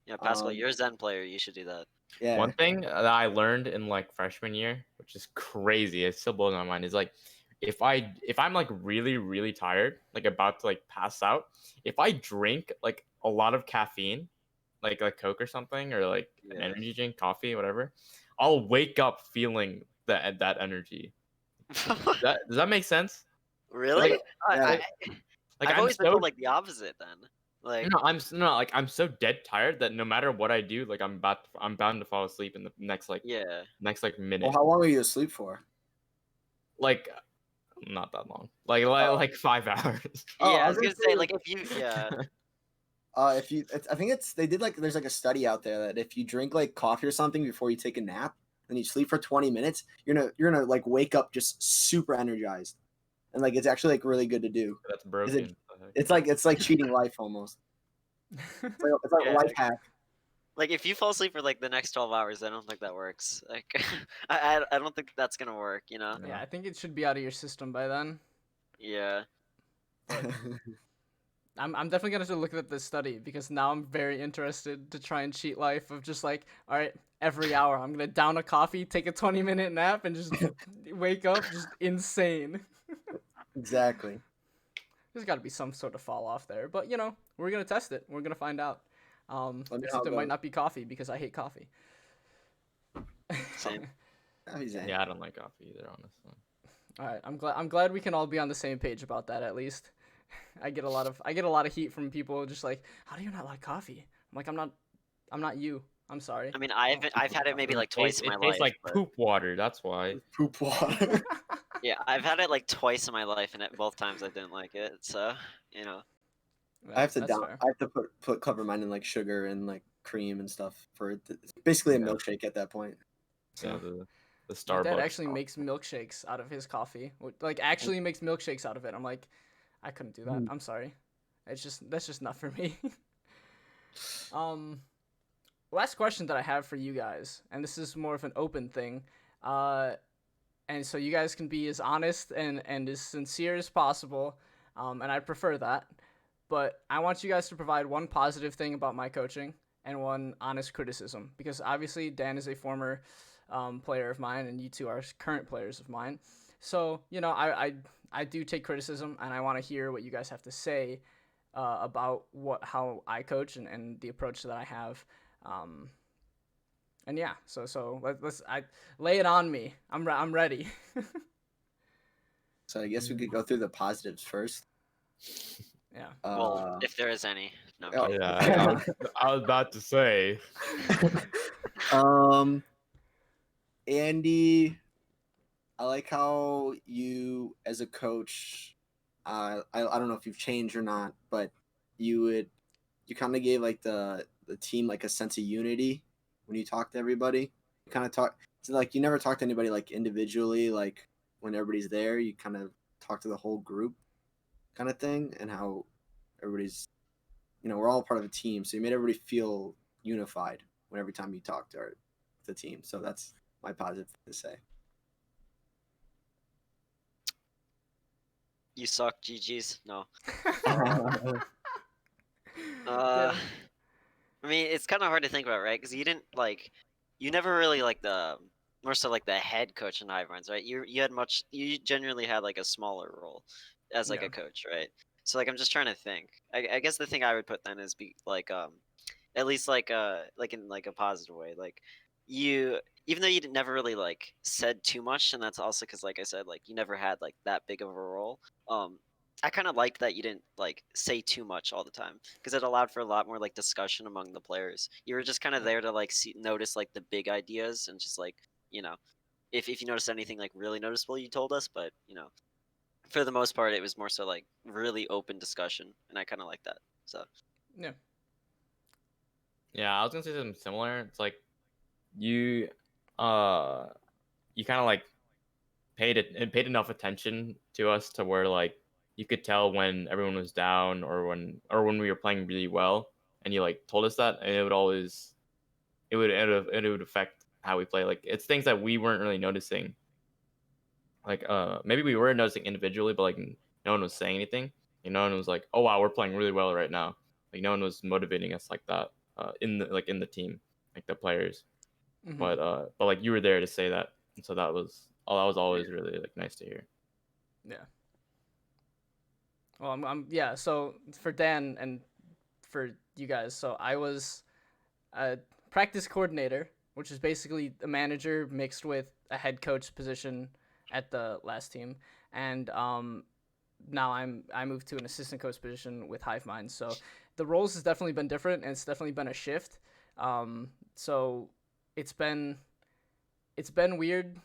[SPEAKER 3] Yeah, Pascal,
[SPEAKER 2] Um,
[SPEAKER 3] you're a Zen player. You should do that.
[SPEAKER 2] yeah.
[SPEAKER 4] One thing that I learned in like freshman year, which is crazy, it still blows my mind, is like if I'm like really really tired, like about to like pass out, if I drink like a lot of caffeine, like Coke or something, or like an
[SPEAKER 3] Yeah.
[SPEAKER 4] energy drink, coffee, whatever, I'll wake up feeling that energy. Does that make sense?
[SPEAKER 3] Really?
[SPEAKER 4] Like,
[SPEAKER 3] I,
[SPEAKER 2] Yeah.
[SPEAKER 3] I
[SPEAKER 4] like
[SPEAKER 3] I've
[SPEAKER 4] I'm
[SPEAKER 3] always been
[SPEAKER 4] so
[SPEAKER 3] told like the opposite. Then, like,
[SPEAKER 4] I'm so dead tired that no matter what I do, like I'm bound to fall asleep in the next
[SPEAKER 3] yeah.
[SPEAKER 4] like
[SPEAKER 2] Well,
[SPEAKER 4] minute.
[SPEAKER 2] how long are you asleep for?
[SPEAKER 4] Like not that long.
[SPEAKER 2] Oh.
[SPEAKER 4] Like 5 hours.
[SPEAKER 2] Oh,
[SPEAKER 3] Yeah,
[SPEAKER 2] I
[SPEAKER 3] I
[SPEAKER 2] was
[SPEAKER 3] was
[SPEAKER 2] gonna
[SPEAKER 3] gonna say
[SPEAKER 2] say,
[SPEAKER 3] like if you yeah
[SPEAKER 2] if you, I think they did like, there's like a study out there that if you drink like coffee or something before you take a nap, and you sleep for 20 minutes, you're gonna like wake up just super energized, and like it's actually like really good to do.
[SPEAKER 4] That's
[SPEAKER 2] Is it?
[SPEAKER 4] broken.
[SPEAKER 2] It's like cheating life almost. It's like a
[SPEAKER 3] yeah
[SPEAKER 2] life hack.
[SPEAKER 3] like if you fall asleep for like the next 12 hours, I don't think that works. Like, I don't think that's gonna work. You know?
[SPEAKER 1] Yeah, I think it should be out of your system by then.
[SPEAKER 3] Yeah.
[SPEAKER 1] I'm definitely gonna have to look at this study because now I'm very interested to try and cheat life of just like, all right, every hour I'm gonna down a coffee, take a 20-minute nap, and just wake up just insane.
[SPEAKER 2] Exactly.
[SPEAKER 1] There's got to be some sort of fall off there, but we're gonna test it. We're gonna find out.
[SPEAKER 2] Let me know how
[SPEAKER 1] Except
[SPEAKER 2] it
[SPEAKER 1] it might
[SPEAKER 2] goes.
[SPEAKER 1] not be coffee because I hate coffee.
[SPEAKER 3] Same.
[SPEAKER 4] Yeah, I don't like coffee either, honestly.
[SPEAKER 1] All right, I'm glad we can all be on the same page about that at least. I get a lot of heat from people just like, how do you not like coffee? I'm like, I'm not you. I'm sorry.
[SPEAKER 3] I mean, I've had it maybe like twice in my
[SPEAKER 4] It
[SPEAKER 3] life.
[SPEAKER 4] tastes like
[SPEAKER 3] but-
[SPEAKER 4] poop water. That's why.
[SPEAKER 2] Poop water.
[SPEAKER 3] Yeah, I've had it like twice in my life, and both times I didn't like it. So,
[SPEAKER 2] I have to
[SPEAKER 1] That's fair.
[SPEAKER 2] I have to put cover mine in like sugar and like cream and stuff for it. It's basically a
[SPEAKER 4] Yeah.
[SPEAKER 2] milkshake at that point.
[SPEAKER 4] Yeah,
[SPEAKER 2] So
[SPEAKER 4] the
[SPEAKER 1] My dad
[SPEAKER 4] Starbucks.
[SPEAKER 1] actually makes milkshakes out of his coffee. Like actually makes milkshakes out of it. I'm like, I couldn't do that. I'm sorry. That's just not for me. Last question that I have for you guys, and this is more of an open thing. And so you guys can be as honest and as sincere as possible. And I prefer that. But I want you guys to provide one positive thing about my coaching and one honest criticism, because obviously Dan is a former player of mine, and you two are current players of mine. So I do take criticism, and I want to hear what you guys have to say about how I coach and the approach that I have. And yeah, so let's lay it on me. I'm ready.
[SPEAKER 2] I guess we could go through the positives first.
[SPEAKER 1] Yeah.
[SPEAKER 3] well, if there is any. No, I'm
[SPEAKER 2] Oh,
[SPEAKER 3] kidding.
[SPEAKER 4] Yeah, I was about to say.
[SPEAKER 2] Andy, I like how you, as a coach, I don't know if you've changed or not, but you kind of gave like the team like a sense of unity when you talk to everybody. You kind of talk, so like you never talk to anybody like individually, like when everybody's there. You kind of talk to the whole group, kind of thing, and how everybody's, we're all part of a team. So you made everybody feel unified when every time you talk to the team. So that's my positive thing to say.
[SPEAKER 3] You suck, GG's. No.
[SPEAKER 1] Damn.
[SPEAKER 3] I mean, it's kind of hard to think about, right? Because you never really like more so like the head coach in Hive Minds, right? You genuinely had like a smaller role as like
[SPEAKER 1] Yeah.
[SPEAKER 3] a coach, right? So like I'm just trying to think. I guess the thing I would put then is be like at least like in like a positive way, like you, even though never really like said too much, and that's also because like I said, like you never had like that big of a role. um I kind of liked that you didn't like say too much all the time, because it allowed for a lot more like discussion among the players. You were just kind of there to like notice like the big ideas, and just like, you know, if you noticed anything like really noticeable, you told us. But for the most part, it was more so like really open discussion, and I kind of like that. So
[SPEAKER 1] Yeah.
[SPEAKER 4] Yeah, I was gonna say something similar. It's like you you kind of like paid enough attention to us to where like you could tell when everyone was down, or when we were playing really well, and you like told us that, and it would affect how we play. Like it's things that we weren't really noticing. Like maybe we were noticing individually, but like no one was saying anything. No one was like, oh wow, we're playing really well right now. Like no one was motivating us like that in the team, like the players.
[SPEAKER 1] Mhm.
[SPEAKER 4] But like you were there to say that, and so that was always really like nice to hear.
[SPEAKER 1] Yeah. Well, yeah. So for Dan and for you guys, so I was a practice coordinator, which is basically a manager mixed with a head coach position at the last team, and now I moved to an assistant coach position with Hive Mind. So the roles has definitely been different, and it's definitely been a shift. So it's been weird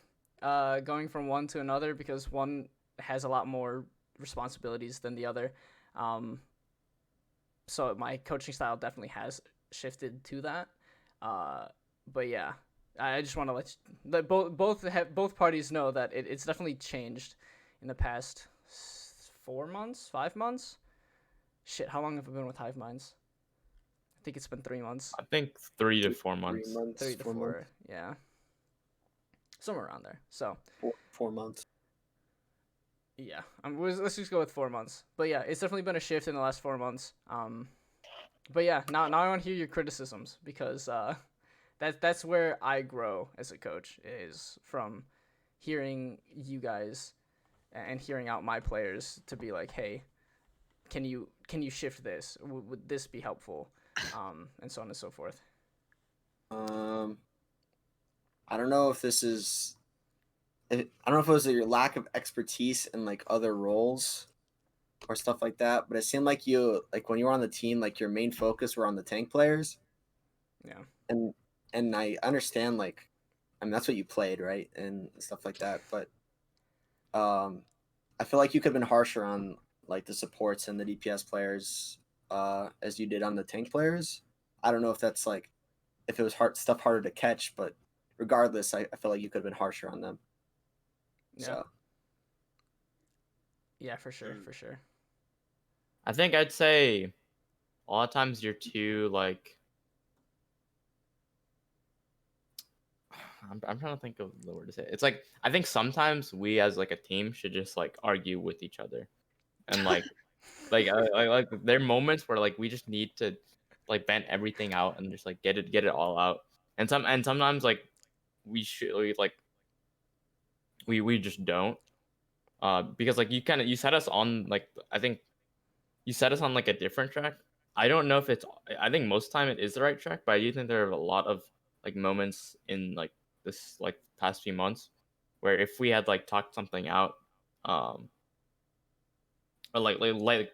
[SPEAKER 1] going from one to another, because one has a lot more responsibilities than the other. Um, so my coaching style definitely has shifted to that. Uh, but yeah, I just want to let both parties know that it's definitely changed in the past 4 months, 5 months. Shit, how long have I been with Hive Minds? I think it's been 3 months.
[SPEAKER 4] I think 3 to 4
[SPEAKER 2] 3
[SPEAKER 4] months.
[SPEAKER 2] months,
[SPEAKER 1] 3 to 4, yeah, somewhere around there. So
[SPEAKER 2] 4 months.
[SPEAKER 1] yeah, let's just go with 4 months. But yeah, it's definitely been a shift in the last 4 months. But yeah, now I want to hear your criticisms, because that's where I grow as a coach, is from hearing you guys and hearing out my players to be like, hey, can you shift this? Would this be helpful? And so on and so forth.
[SPEAKER 2] I don't know if this is. I don't know if it was your lack of expertise in like other roles or stuff like that, but it seemed like you, like when you were on the team, like your main focus were on the tank players.
[SPEAKER 1] Yeah.
[SPEAKER 2] And I understand, like, I mean that's what you played, right, and stuff like that. But I feel like you could have been harsher on like the supports and the DPS players, as you did on the tank players. I don't know if that's like if it was harder to catch, but regardless, I feel like you could have been harsher on them.
[SPEAKER 1] Yeah.
[SPEAKER 2] So
[SPEAKER 1] Yeah, for sure, for sure.
[SPEAKER 4] I think I'd say a lot of times you're too like I'm trying to think of the word to say. It's like I think sometimes we as like a team should just like argue with each other, and like there are moments where like we just need to like vent everything out and just like get it all out. And sometimes like we just don't, because like you set us on like I think you set us on like a different track. I don't know if it's I think most time it is the right track, but I do think there are a lot of like moments in like this like past few months where if we had like talked something out, um or like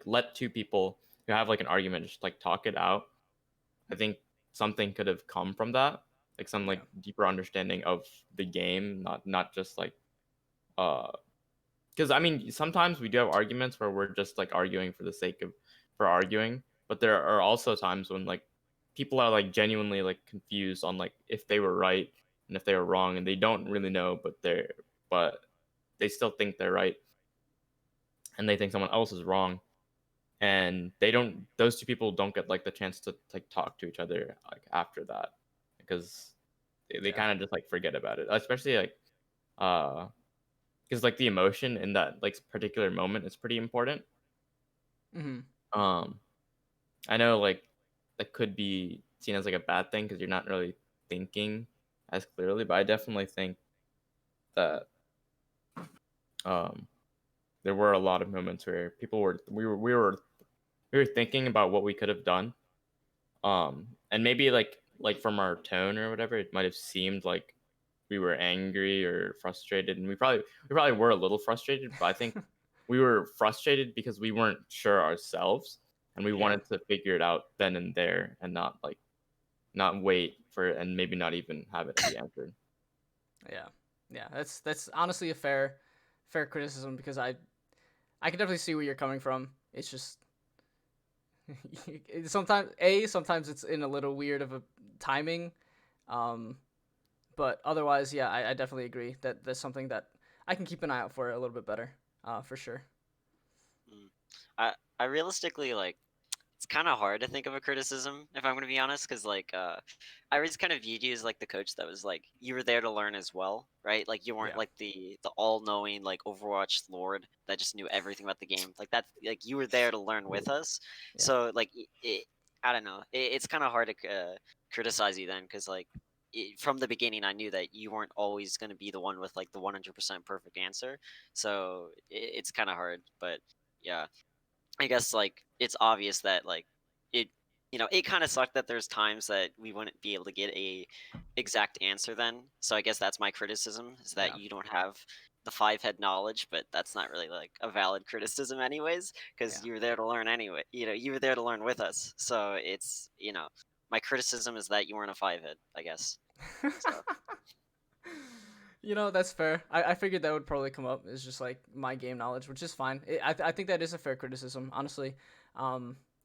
[SPEAKER 4] let two people who have like an argument just like talk it out, I think something could have come from that, like some like
[SPEAKER 1] Yeah.
[SPEAKER 4] deeper understanding of the game, not just like uh because I mean, sometimes we do have arguments where we're just like arguing for the sake of for arguing, but there are also times when like people are like genuinely like confused on like if they were right and if they were wrong, and they don't really know, but they still think they're right, and they think someone else is wrong, and those two people don't get like the chance to like talk to each other like after that, because they
[SPEAKER 1] Yeah.
[SPEAKER 4] kind of just like forget about it, especially like because like the emotion in that like particular moment is pretty important.
[SPEAKER 1] Mm-hmm.
[SPEAKER 4] I know like that could be seen as like a bad thing because you're not really thinking as clearly, but I definitely think that um there were a lot of moments where we were thinking about what we could have done, and maybe like from our tone or whatever, it might have seemed like we were angry or frustrated, and we probably were a little frustrated, but I think we were frustrated because we weren't sure ourselves, and we
[SPEAKER 3] Yeah.
[SPEAKER 4] wanted to figure it out then and there, and not wait for it, and maybe not even have it be answered.
[SPEAKER 1] Yeah, that's honestly a fair criticism, because I can definitely see where you're coming from. It's just sometimes it's in a little weird of a timing, um, but otherwise, yeah, I definitely agree that that's something that I can keep an eye out for a little bit better, for sure.
[SPEAKER 3] Mm. I realistically like it's kind of hard to think of a criticism if I'm going to be honest, because like I always kind of viewed you as like the coach that was like you were there to learn as well, right? Like you weren't
[SPEAKER 1] Yeah,
[SPEAKER 3] like the all-knowing like Overwatch lord that just knew everything about the game. Like that's like you were there to learn with us.
[SPEAKER 1] yeah,
[SPEAKER 3] So like I don't know, it's kind of hard to criticize you then, because like from the beginning I knew that you weren't always going to be the one with like the 100% perfect answer. So it's kind of hard, but yeah. I guess like it's obvious that like it it kind of sucked that there's times that we wouldn't be able to get a exact answer then. So I guess that's my criticism, is that
[SPEAKER 1] yeah,
[SPEAKER 3] you don't have the five head knowledge, but that's not really like a valid criticism anyways, because
[SPEAKER 1] yeah.
[SPEAKER 3] you were there to learn anyway. You were there to learn with us. So it's my criticism is that you weren't a five head, I guess. So
[SPEAKER 1] That's fair. I figured that would probably come up. It's just like my game knowledge, which is fine. I think that is a fair criticism, honestly.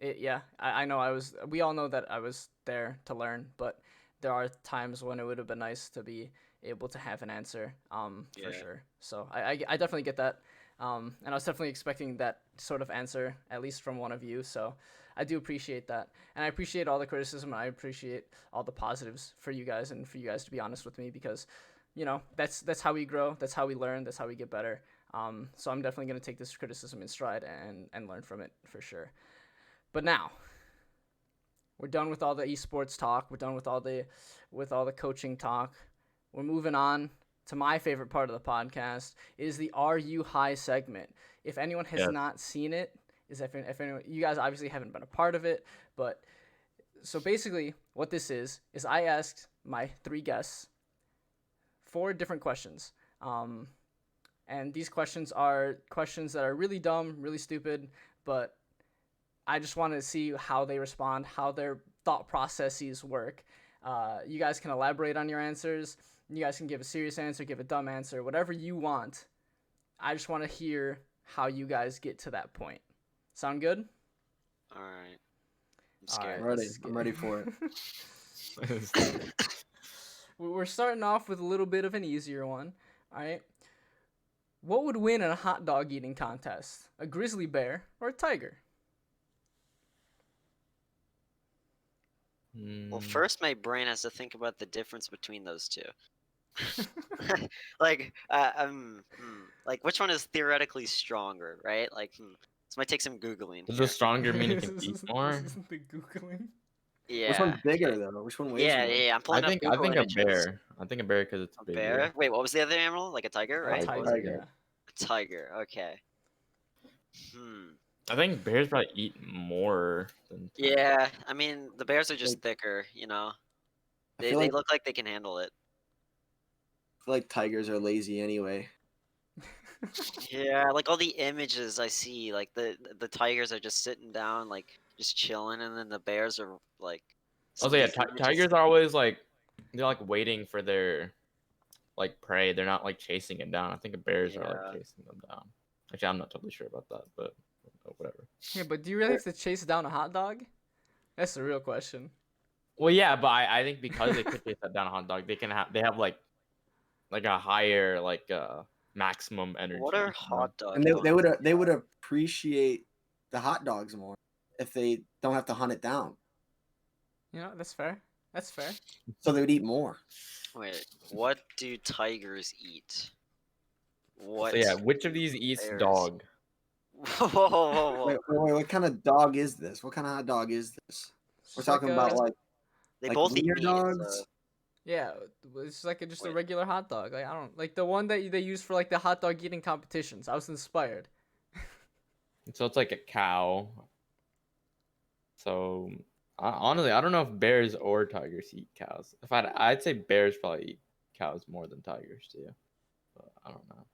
[SPEAKER 1] Yeah, I know we all know that I was there to learn, but there are times when it would have been nice to be able to have an answer, for
[SPEAKER 3] yeah.
[SPEAKER 1] sure. So I definitely get that. And I was definitely expecting that sort of answer, at least from one of you. So I do appreciate that. And I appreciate all the criticism. And I appreciate all the positives for you guys, and for you guys to be honest with me, because that's how we grow, that's how we learn, that's how we get better. So I'm definitely going to take this criticism in stride and learn from it for sure. But now we're done with all the esports talk, we're done with all the coaching talk. We're moving on to my favorite part of the podcast. It is the Are You High segment. If anyone has
[SPEAKER 4] Yes.
[SPEAKER 1] not seen it, if anyone, you guys obviously haven't been a part of it, but so basically what this is I asked my 3 guests 4 different questions. And these questions are questions that are really dumb, really stupid, but I just want to see how they respond, how their thought processes work. You guys can elaborate on your answers. You guys can give a serious answer, give a dumb answer, whatever you want. I just want to hear how you guys get to that point. Sound good?
[SPEAKER 3] All right. I'm
[SPEAKER 1] All right,
[SPEAKER 3] scared.
[SPEAKER 2] I'm ready for it.
[SPEAKER 1] We're starting off with a little bit of an easier one. All right. What would win in a hot dog eating contest? A grizzly bear or a tiger?
[SPEAKER 3] Well, first my brain has to think about the difference between those two. Like like which one is theoretically stronger, right? Like this might take some googling
[SPEAKER 4] Does
[SPEAKER 3] here.
[SPEAKER 4] the stronger mean it can
[SPEAKER 1] This
[SPEAKER 4] eat
[SPEAKER 1] isn't
[SPEAKER 4] more?
[SPEAKER 1] the googling.
[SPEAKER 2] Which
[SPEAKER 3] Yeah.
[SPEAKER 2] one's bigger though? Which one weighs
[SPEAKER 3] Yeah,
[SPEAKER 2] more?
[SPEAKER 3] yeah, yeah. I'm
[SPEAKER 4] I
[SPEAKER 3] pulling up
[SPEAKER 4] think I
[SPEAKER 3] Google
[SPEAKER 4] think a
[SPEAKER 3] images.
[SPEAKER 4] bear. I think a bear because it's
[SPEAKER 3] A
[SPEAKER 4] bigger.
[SPEAKER 3] bear? Wait, what was the other animal? Like a tiger,
[SPEAKER 1] A
[SPEAKER 3] right? What was
[SPEAKER 1] tiger,
[SPEAKER 3] it?
[SPEAKER 2] Tiger.
[SPEAKER 1] yeah.
[SPEAKER 3] A tiger. Okay. Hmm.
[SPEAKER 4] I think bears probably eat more than tigers.
[SPEAKER 3] Yeah, I mean the bears are just
[SPEAKER 2] Like,
[SPEAKER 3] thicker,
[SPEAKER 2] I
[SPEAKER 3] They
[SPEAKER 2] feel
[SPEAKER 3] they
[SPEAKER 2] like
[SPEAKER 3] look like they can handle it.
[SPEAKER 2] tigers are lazy anyway.
[SPEAKER 3] Yeah, like all the images I see, like the tigers are just sitting down, like just chilling, and then the bears are like
[SPEAKER 4] Oh,
[SPEAKER 3] some
[SPEAKER 4] so
[SPEAKER 3] of
[SPEAKER 4] yeah,
[SPEAKER 3] these images.
[SPEAKER 4] tigers are always like they're like waiting for their like prey. They're not like chasing it down. I think bears are like
[SPEAKER 3] Yeah,
[SPEAKER 4] chasing them down. Actually, I'm not totally sure about that, but whatever.
[SPEAKER 1] Yeah, but do you really have to chase down a hot dog? That's the real question.
[SPEAKER 4] Well, yeah, but I think because they could chase that down a hot dog, they have like a higher maximum energy.
[SPEAKER 3] What are
[SPEAKER 4] you know?
[SPEAKER 3] hot dog
[SPEAKER 2] And
[SPEAKER 3] dogs?
[SPEAKER 2] they would appreciate the hot dogs more if they don't have to hunt it down.
[SPEAKER 1] You know, that's fair. That's fair.
[SPEAKER 2] So they would eat more.
[SPEAKER 3] Wait, what do tigers eat? What?
[SPEAKER 4] So yeah, which of these eats
[SPEAKER 3] bears?
[SPEAKER 4] dog?
[SPEAKER 3] Whoa, whoa, whoa, whoa.
[SPEAKER 2] Wait, what kind of dog is this? What kind of hot dog is this?
[SPEAKER 1] It's
[SPEAKER 2] We're
[SPEAKER 1] just like
[SPEAKER 2] talking about
[SPEAKER 1] a-
[SPEAKER 3] They
[SPEAKER 2] like
[SPEAKER 3] both eat
[SPEAKER 2] wiener
[SPEAKER 3] meat.
[SPEAKER 2] dogs.
[SPEAKER 3] So...
[SPEAKER 1] Yeah, it's like just a
[SPEAKER 3] Wait.
[SPEAKER 1] regular hot dog. Like I don't like the one that they use for like the hot dog eating competitions. I was inspired.
[SPEAKER 4] So it's like a cow. So honestly, I don't know if bears or tigers eat cows. I'd say bears probably eat cows more than tigers do. But I don't know.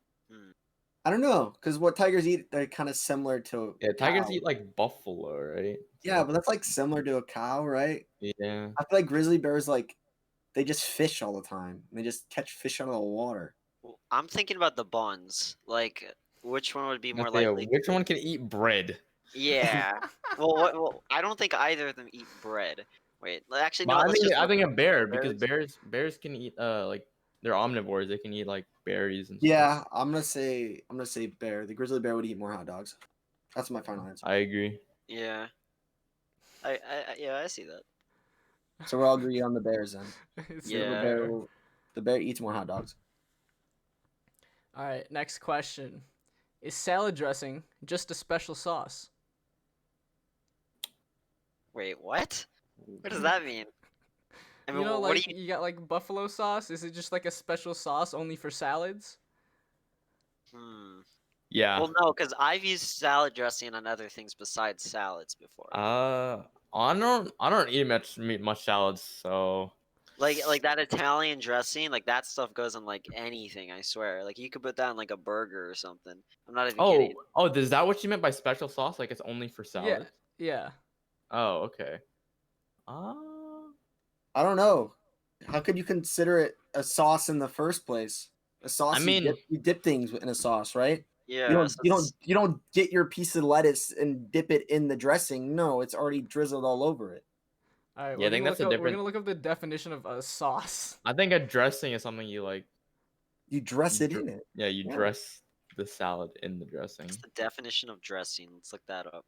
[SPEAKER 2] I don't know, because what tigers eat, they're kind of similar to.
[SPEAKER 4] Yeah, tigers
[SPEAKER 2] cow.
[SPEAKER 4] eat like buffalo, right?
[SPEAKER 2] Yeah, but that's like similar to a cow, right?
[SPEAKER 4] Yeah.
[SPEAKER 2] I feel like grizzly bears they just fish all the time. They just catch fish out of the water.
[SPEAKER 3] Well, I'm thinking about the buns. Like, which one would be more
[SPEAKER 4] Let's say,
[SPEAKER 3] likely?
[SPEAKER 4] which one can eat bread?
[SPEAKER 3] Yeah. Well, I don't think either of them eat bread. Wait, actually, no.
[SPEAKER 4] But
[SPEAKER 3] Let's just
[SPEAKER 4] I think a bear
[SPEAKER 3] bears.
[SPEAKER 4] because bears can eat like they're omnivores. They can eat like berries and
[SPEAKER 2] Yeah,
[SPEAKER 4] stuff.
[SPEAKER 2] I'm gonna say bear. The grizzly bear would eat more hot dogs. That's my final answer.
[SPEAKER 4] I agree.
[SPEAKER 3] Yeah. Yeah, I see that.
[SPEAKER 2] So we're all agree on the bears then.
[SPEAKER 1] It's
[SPEAKER 3] Yeah.
[SPEAKER 1] the bear.
[SPEAKER 2] The bear eats more hot dogs.
[SPEAKER 1] All right, next question. Is salad dressing just a special sauce?
[SPEAKER 3] Wait, what? What does that mean? I mean,
[SPEAKER 1] You know,
[SPEAKER 3] what
[SPEAKER 1] like
[SPEAKER 3] do you?
[SPEAKER 1] you got like buffalo sauce. Is it just like a special sauce only for salads?
[SPEAKER 3] Hmm.
[SPEAKER 4] Yeah.
[SPEAKER 3] Well, no, because I've used salad dressing on other things besides salads before.
[SPEAKER 4] I don't eat much salads, so
[SPEAKER 3] Like that Italian dressing, like that stuff goes on like anything. I swear. Like you could put that on like a burger or something. I'm not even kidding.
[SPEAKER 4] oh, is that what you meant by special sauce? Like it's only for
[SPEAKER 1] Yeah,
[SPEAKER 4] salads?
[SPEAKER 1] yeah.
[SPEAKER 4] Oh, okay.
[SPEAKER 2] I don't know. How could you consider it a sauce in the first place? A sauce.
[SPEAKER 4] I mean-
[SPEAKER 2] you dip things in a sauce, right?
[SPEAKER 3] Yeah.
[SPEAKER 2] You don't get your piece of lettuce and dip it in the dressing. No, it's already drizzled all over it.
[SPEAKER 1] All right,
[SPEAKER 4] Yeah, I think that's the
[SPEAKER 1] We're
[SPEAKER 4] difference.
[SPEAKER 1] gonna look up the definition of a sauce.
[SPEAKER 4] I think a dressing is something you like.
[SPEAKER 2] You dress
[SPEAKER 4] You
[SPEAKER 2] it in it.
[SPEAKER 4] Yeah, you
[SPEAKER 2] Yeah.
[SPEAKER 4] dress the salad in the dressing.
[SPEAKER 3] What's the definition of dressing? Let's look that up.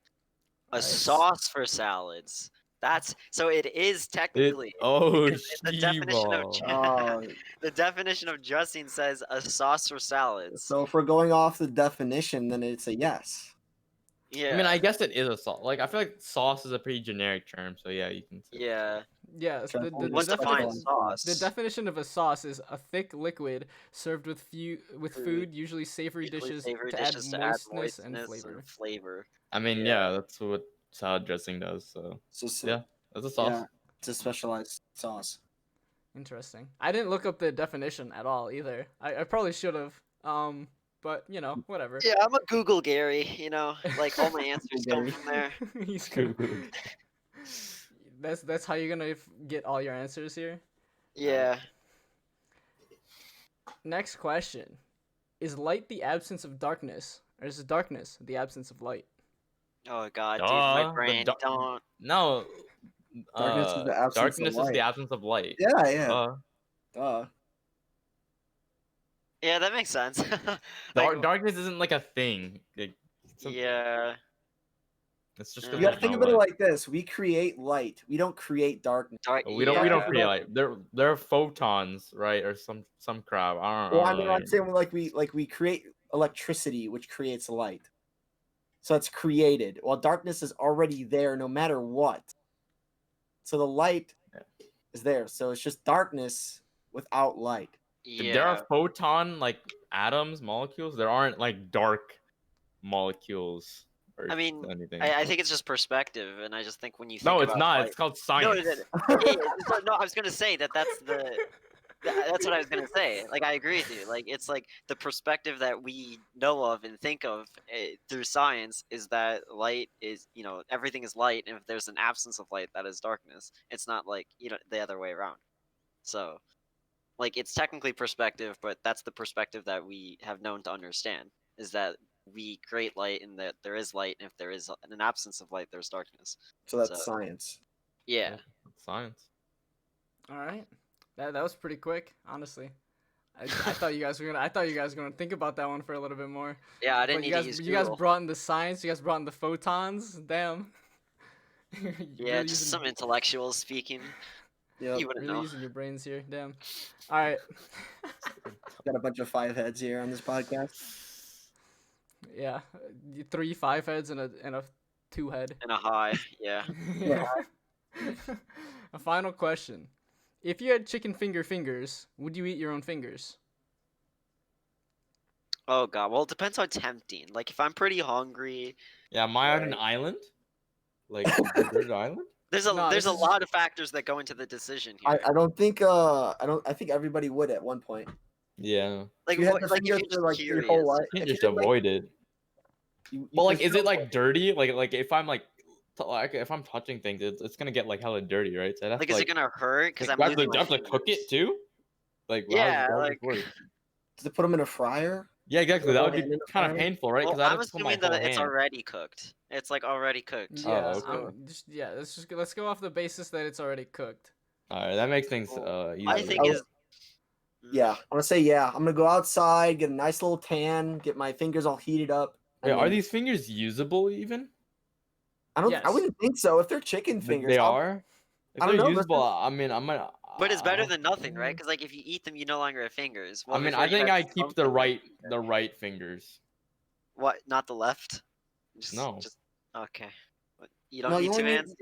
[SPEAKER 3] A
[SPEAKER 1] Alright.
[SPEAKER 3] sauce for salads. That's so it is technically because the definition of
[SPEAKER 2] Oh,
[SPEAKER 3] the definition of dressing says a sauce for salads.
[SPEAKER 2] so if we're going off the definition, then it's a yes.
[SPEAKER 3] Yeah.
[SPEAKER 4] I mean, I guess it is a sauce. Like, I feel like sauce is a pretty generic term, so yeah, you can say.
[SPEAKER 3] Yeah.
[SPEAKER 1] Yes,
[SPEAKER 2] Sure.
[SPEAKER 3] What's defined sauce?
[SPEAKER 1] the definition of a sauce is a thick liquid served with food, usually savory
[SPEAKER 3] Usually
[SPEAKER 1] dishes,
[SPEAKER 3] savory
[SPEAKER 1] to
[SPEAKER 3] dishes
[SPEAKER 1] add moistness and flavor.
[SPEAKER 3] flavor.
[SPEAKER 4] I mean,
[SPEAKER 3] Yeah.
[SPEAKER 4] yeah, that's what salad dressing does. So
[SPEAKER 2] So
[SPEAKER 4] yeah, that's a sauce.
[SPEAKER 2] yeah, it's a specialized sauce.
[SPEAKER 1] Interesting. I didn't look up the definition at all either. I probably should have. But you know, whatever.
[SPEAKER 3] Yeah, I'm a Google Gary. You know, like all my answers come
[SPEAKER 2] Gary.
[SPEAKER 3] from there.
[SPEAKER 1] He's gonna... That's how you're gonna get all your answers here.
[SPEAKER 3] Yeah.
[SPEAKER 1] Next question: is light the absence of darkness, or is darkness the absence of light?
[SPEAKER 3] Oh God, dude,
[SPEAKER 4] Duh,
[SPEAKER 3] my
[SPEAKER 4] the
[SPEAKER 3] brain don't.
[SPEAKER 4] No.
[SPEAKER 2] Darkness is the absence of
[SPEAKER 4] darkness is
[SPEAKER 2] light.
[SPEAKER 4] the absence of light.
[SPEAKER 2] Yeah. Duh.
[SPEAKER 3] Yeah, that makes sense. Like,
[SPEAKER 4] Darkness isn't like a thing.
[SPEAKER 3] yeah.
[SPEAKER 4] It's just
[SPEAKER 3] You
[SPEAKER 2] You
[SPEAKER 4] because
[SPEAKER 2] gotta think about it like this: we create light. We don't create darkness.
[SPEAKER 4] we don't
[SPEAKER 3] Yeah.
[SPEAKER 4] create light. They're photons, right, or some crap. I don't know.
[SPEAKER 2] Well, I mean, I'm saying we create electricity, which creates light. So it's created. Well, darkness is already there, no matter what. So the light is there. So it's just darkness without light.
[SPEAKER 3] Yeah.
[SPEAKER 4] There are photon like atoms, molecules. There aren't like dark molecules or
[SPEAKER 3] I mean,
[SPEAKER 4] anything.
[SPEAKER 3] I think it's just perspective, and I just think when you think
[SPEAKER 4] No, it's
[SPEAKER 3] about
[SPEAKER 4] not.
[SPEAKER 3] light-
[SPEAKER 4] It's called
[SPEAKER 3] No,
[SPEAKER 4] science.
[SPEAKER 3] no, I was gonna say that's what I was gonna say. Like, I agree with you. Like, it's like the perspective that we know of and think of through science is that light is, everything is light, and if there's an absence of light, that is darkness. It's not like the other way around. So, like, it's technically perspective, but that's the perspective that we have known to understand. Is that we create light and that there is light, and if there is an absence of light, there's darkness.
[SPEAKER 2] So that's
[SPEAKER 3] So-
[SPEAKER 2] science.
[SPEAKER 3] Yeah.
[SPEAKER 4] Science.
[SPEAKER 1] All right, that was pretty quick, honestly. I thought you guys were gonna think about that one for a little bit more.
[SPEAKER 3] Yeah, I didn't
[SPEAKER 1] But
[SPEAKER 3] need to use
[SPEAKER 1] you guys
[SPEAKER 3] Google.
[SPEAKER 1] brought in the science. You guys brought in the photons. Damn. You're
[SPEAKER 3] Yeah,
[SPEAKER 1] really
[SPEAKER 3] just
[SPEAKER 1] using-
[SPEAKER 3] some intellectuals speaking.
[SPEAKER 2] Yep.
[SPEAKER 3] You wouldn't
[SPEAKER 1] really
[SPEAKER 3] know.
[SPEAKER 1] using your brains here. Damn. All right.
[SPEAKER 2] Got a bunch of 5 heads here on this podcast.
[SPEAKER 1] Yeah, 3 5 heads and a 2 head.
[SPEAKER 3] And a high, yeah.
[SPEAKER 1] Yeah. A final question: if you had chicken fingers, would you eat your own fingers?
[SPEAKER 3] Oh god, well it depends how tempting. Like if I'm pretty hungry,
[SPEAKER 4] Yeah, am I on an
[SPEAKER 2] Right.
[SPEAKER 4] island? Like a deserted island?
[SPEAKER 3] there's
[SPEAKER 1] No,
[SPEAKER 3] a
[SPEAKER 1] this is-
[SPEAKER 3] lot of factors that go into the decision here.
[SPEAKER 2] I don't think I think everybody would at one point.
[SPEAKER 4] Yeah.
[SPEAKER 3] like
[SPEAKER 2] you had
[SPEAKER 3] what,
[SPEAKER 2] the
[SPEAKER 3] like if you're
[SPEAKER 2] fingers for
[SPEAKER 3] just
[SPEAKER 2] like your
[SPEAKER 3] curious.
[SPEAKER 2] whole life.
[SPEAKER 4] You
[SPEAKER 2] if
[SPEAKER 4] can't just
[SPEAKER 2] you're, like,
[SPEAKER 4] avoid it.
[SPEAKER 2] you
[SPEAKER 4] But like,
[SPEAKER 2] can
[SPEAKER 4] is it
[SPEAKER 2] still-
[SPEAKER 4] like dirty? Like if I'm like, like if I'm touching things, it's gonna get like hella dirty, right? So I'd have
[SPEAKER 3] Like
[SPEAKER 4] to,
[SPEAKER 3] is it gonna hurt? Because
[SPEAKER 4] like,
[SPEAKER 3] I'm
[SPEAKER 4] do I have to,
[SPEAKER 3] losing
[SPEAKER 4] do I
[SPEAKER 3] my
[SPEAKER 4] have to cook it
[SPEAKER 3] fingers.
[SPEAKER 4] too? Like
[SPEAKER 3] Yeah,
[SPEAKER 4] how does
[SPEAKER 3] like-
[SPEAKER 4] this work?
[SPEAKER 2] Does it put them in a fryer?
[SPEAKER 4] Yeah, exactly.
[SPEAKER 2] your
[SPEAKER 4] That
[SPEAKER 2] whole
[SPEAKER 4] would be
[SPEAKER 2] hand in the
[SPEAKER 4] kind of
[SPEAKER 2] fryer?
[SPEAKER 4] painful, right?
[SPEAKER 3] Well,
[SPEAKER 4] Because I'd
[SPEAKER 3] I'm
[SPEAKER 4] have to put my
[SPEAKER 3] assuming that
[SPEAKER 4] whole
[SPEAKER 3] it's
[SPEAKER 4] hand.
[SPEAKER 3] already cooked. It's like already cooked.
[SPEAKER 1] Yeah.
[SPEAKER 4] okay.
[SPEAKER 1] Let's go off the basis that it's already cooked.
[SPEAKER 4] All right, that makes things
[SPEAKER 3] Well,
[SPEAKER 4] easier.
[SPEAKER 3] I think
[SPEAKER 2] I
[SPEAKER 3] is
[SPEAKER 2] Yeah, I'm gonna say yeah. I'm gonna go outside, get a nice little tan, get my fingers all heated up.
[SPEAKER 4] Wait,
[SPEAKER 2] and
[SPEAKER 4] are
[SPEAKER 2] then-
[SPEAKER 4] these fingers usable even?
[SPEAKER 2] I don't.
[SPEAKER 1] Yes.
[SPEAKER 2] I wouldn't think so. If they're chicken fingers,
[SPEAKER 4] They
[SPEAKER 2] I'll-
[SPEAKER 4] are. If
[SPEAKER 2] I don't
[SPEAKER 4] they're
[SPEAKER 2] know, but
[SPEAKER 4] usable, I mean, I'm gonna.
[SPEAKER 3] But it's better
[SPEAKER 4] uh,
[SPEAKER 3] than nothing, right? Because like if you eat them, you no longer have fingers. Well,
[SPEAKER 4] I mean,
[SPEAKER 3] before
[SPEAKER 4] I
[SPEAKER 3] you
[SPEAKER 4] think
[SPEAKER 3] had
[SPEAKER 4] I keep
[SPEAKER 3] something like-
[SPEAKER 4] the right fingers.
[SPEAKER 3] What? Not the left? Just,
[SPEAKER 4] No.
[SPEAKER 3] Just, okay. What, you don't
[SPEAKER 2] No,
[SPEAKER 3] need
[SPEAKER 2] you
[SPEAKER 3] two
[SPEAKER 2] only need,
[SPEAKER 3] hands.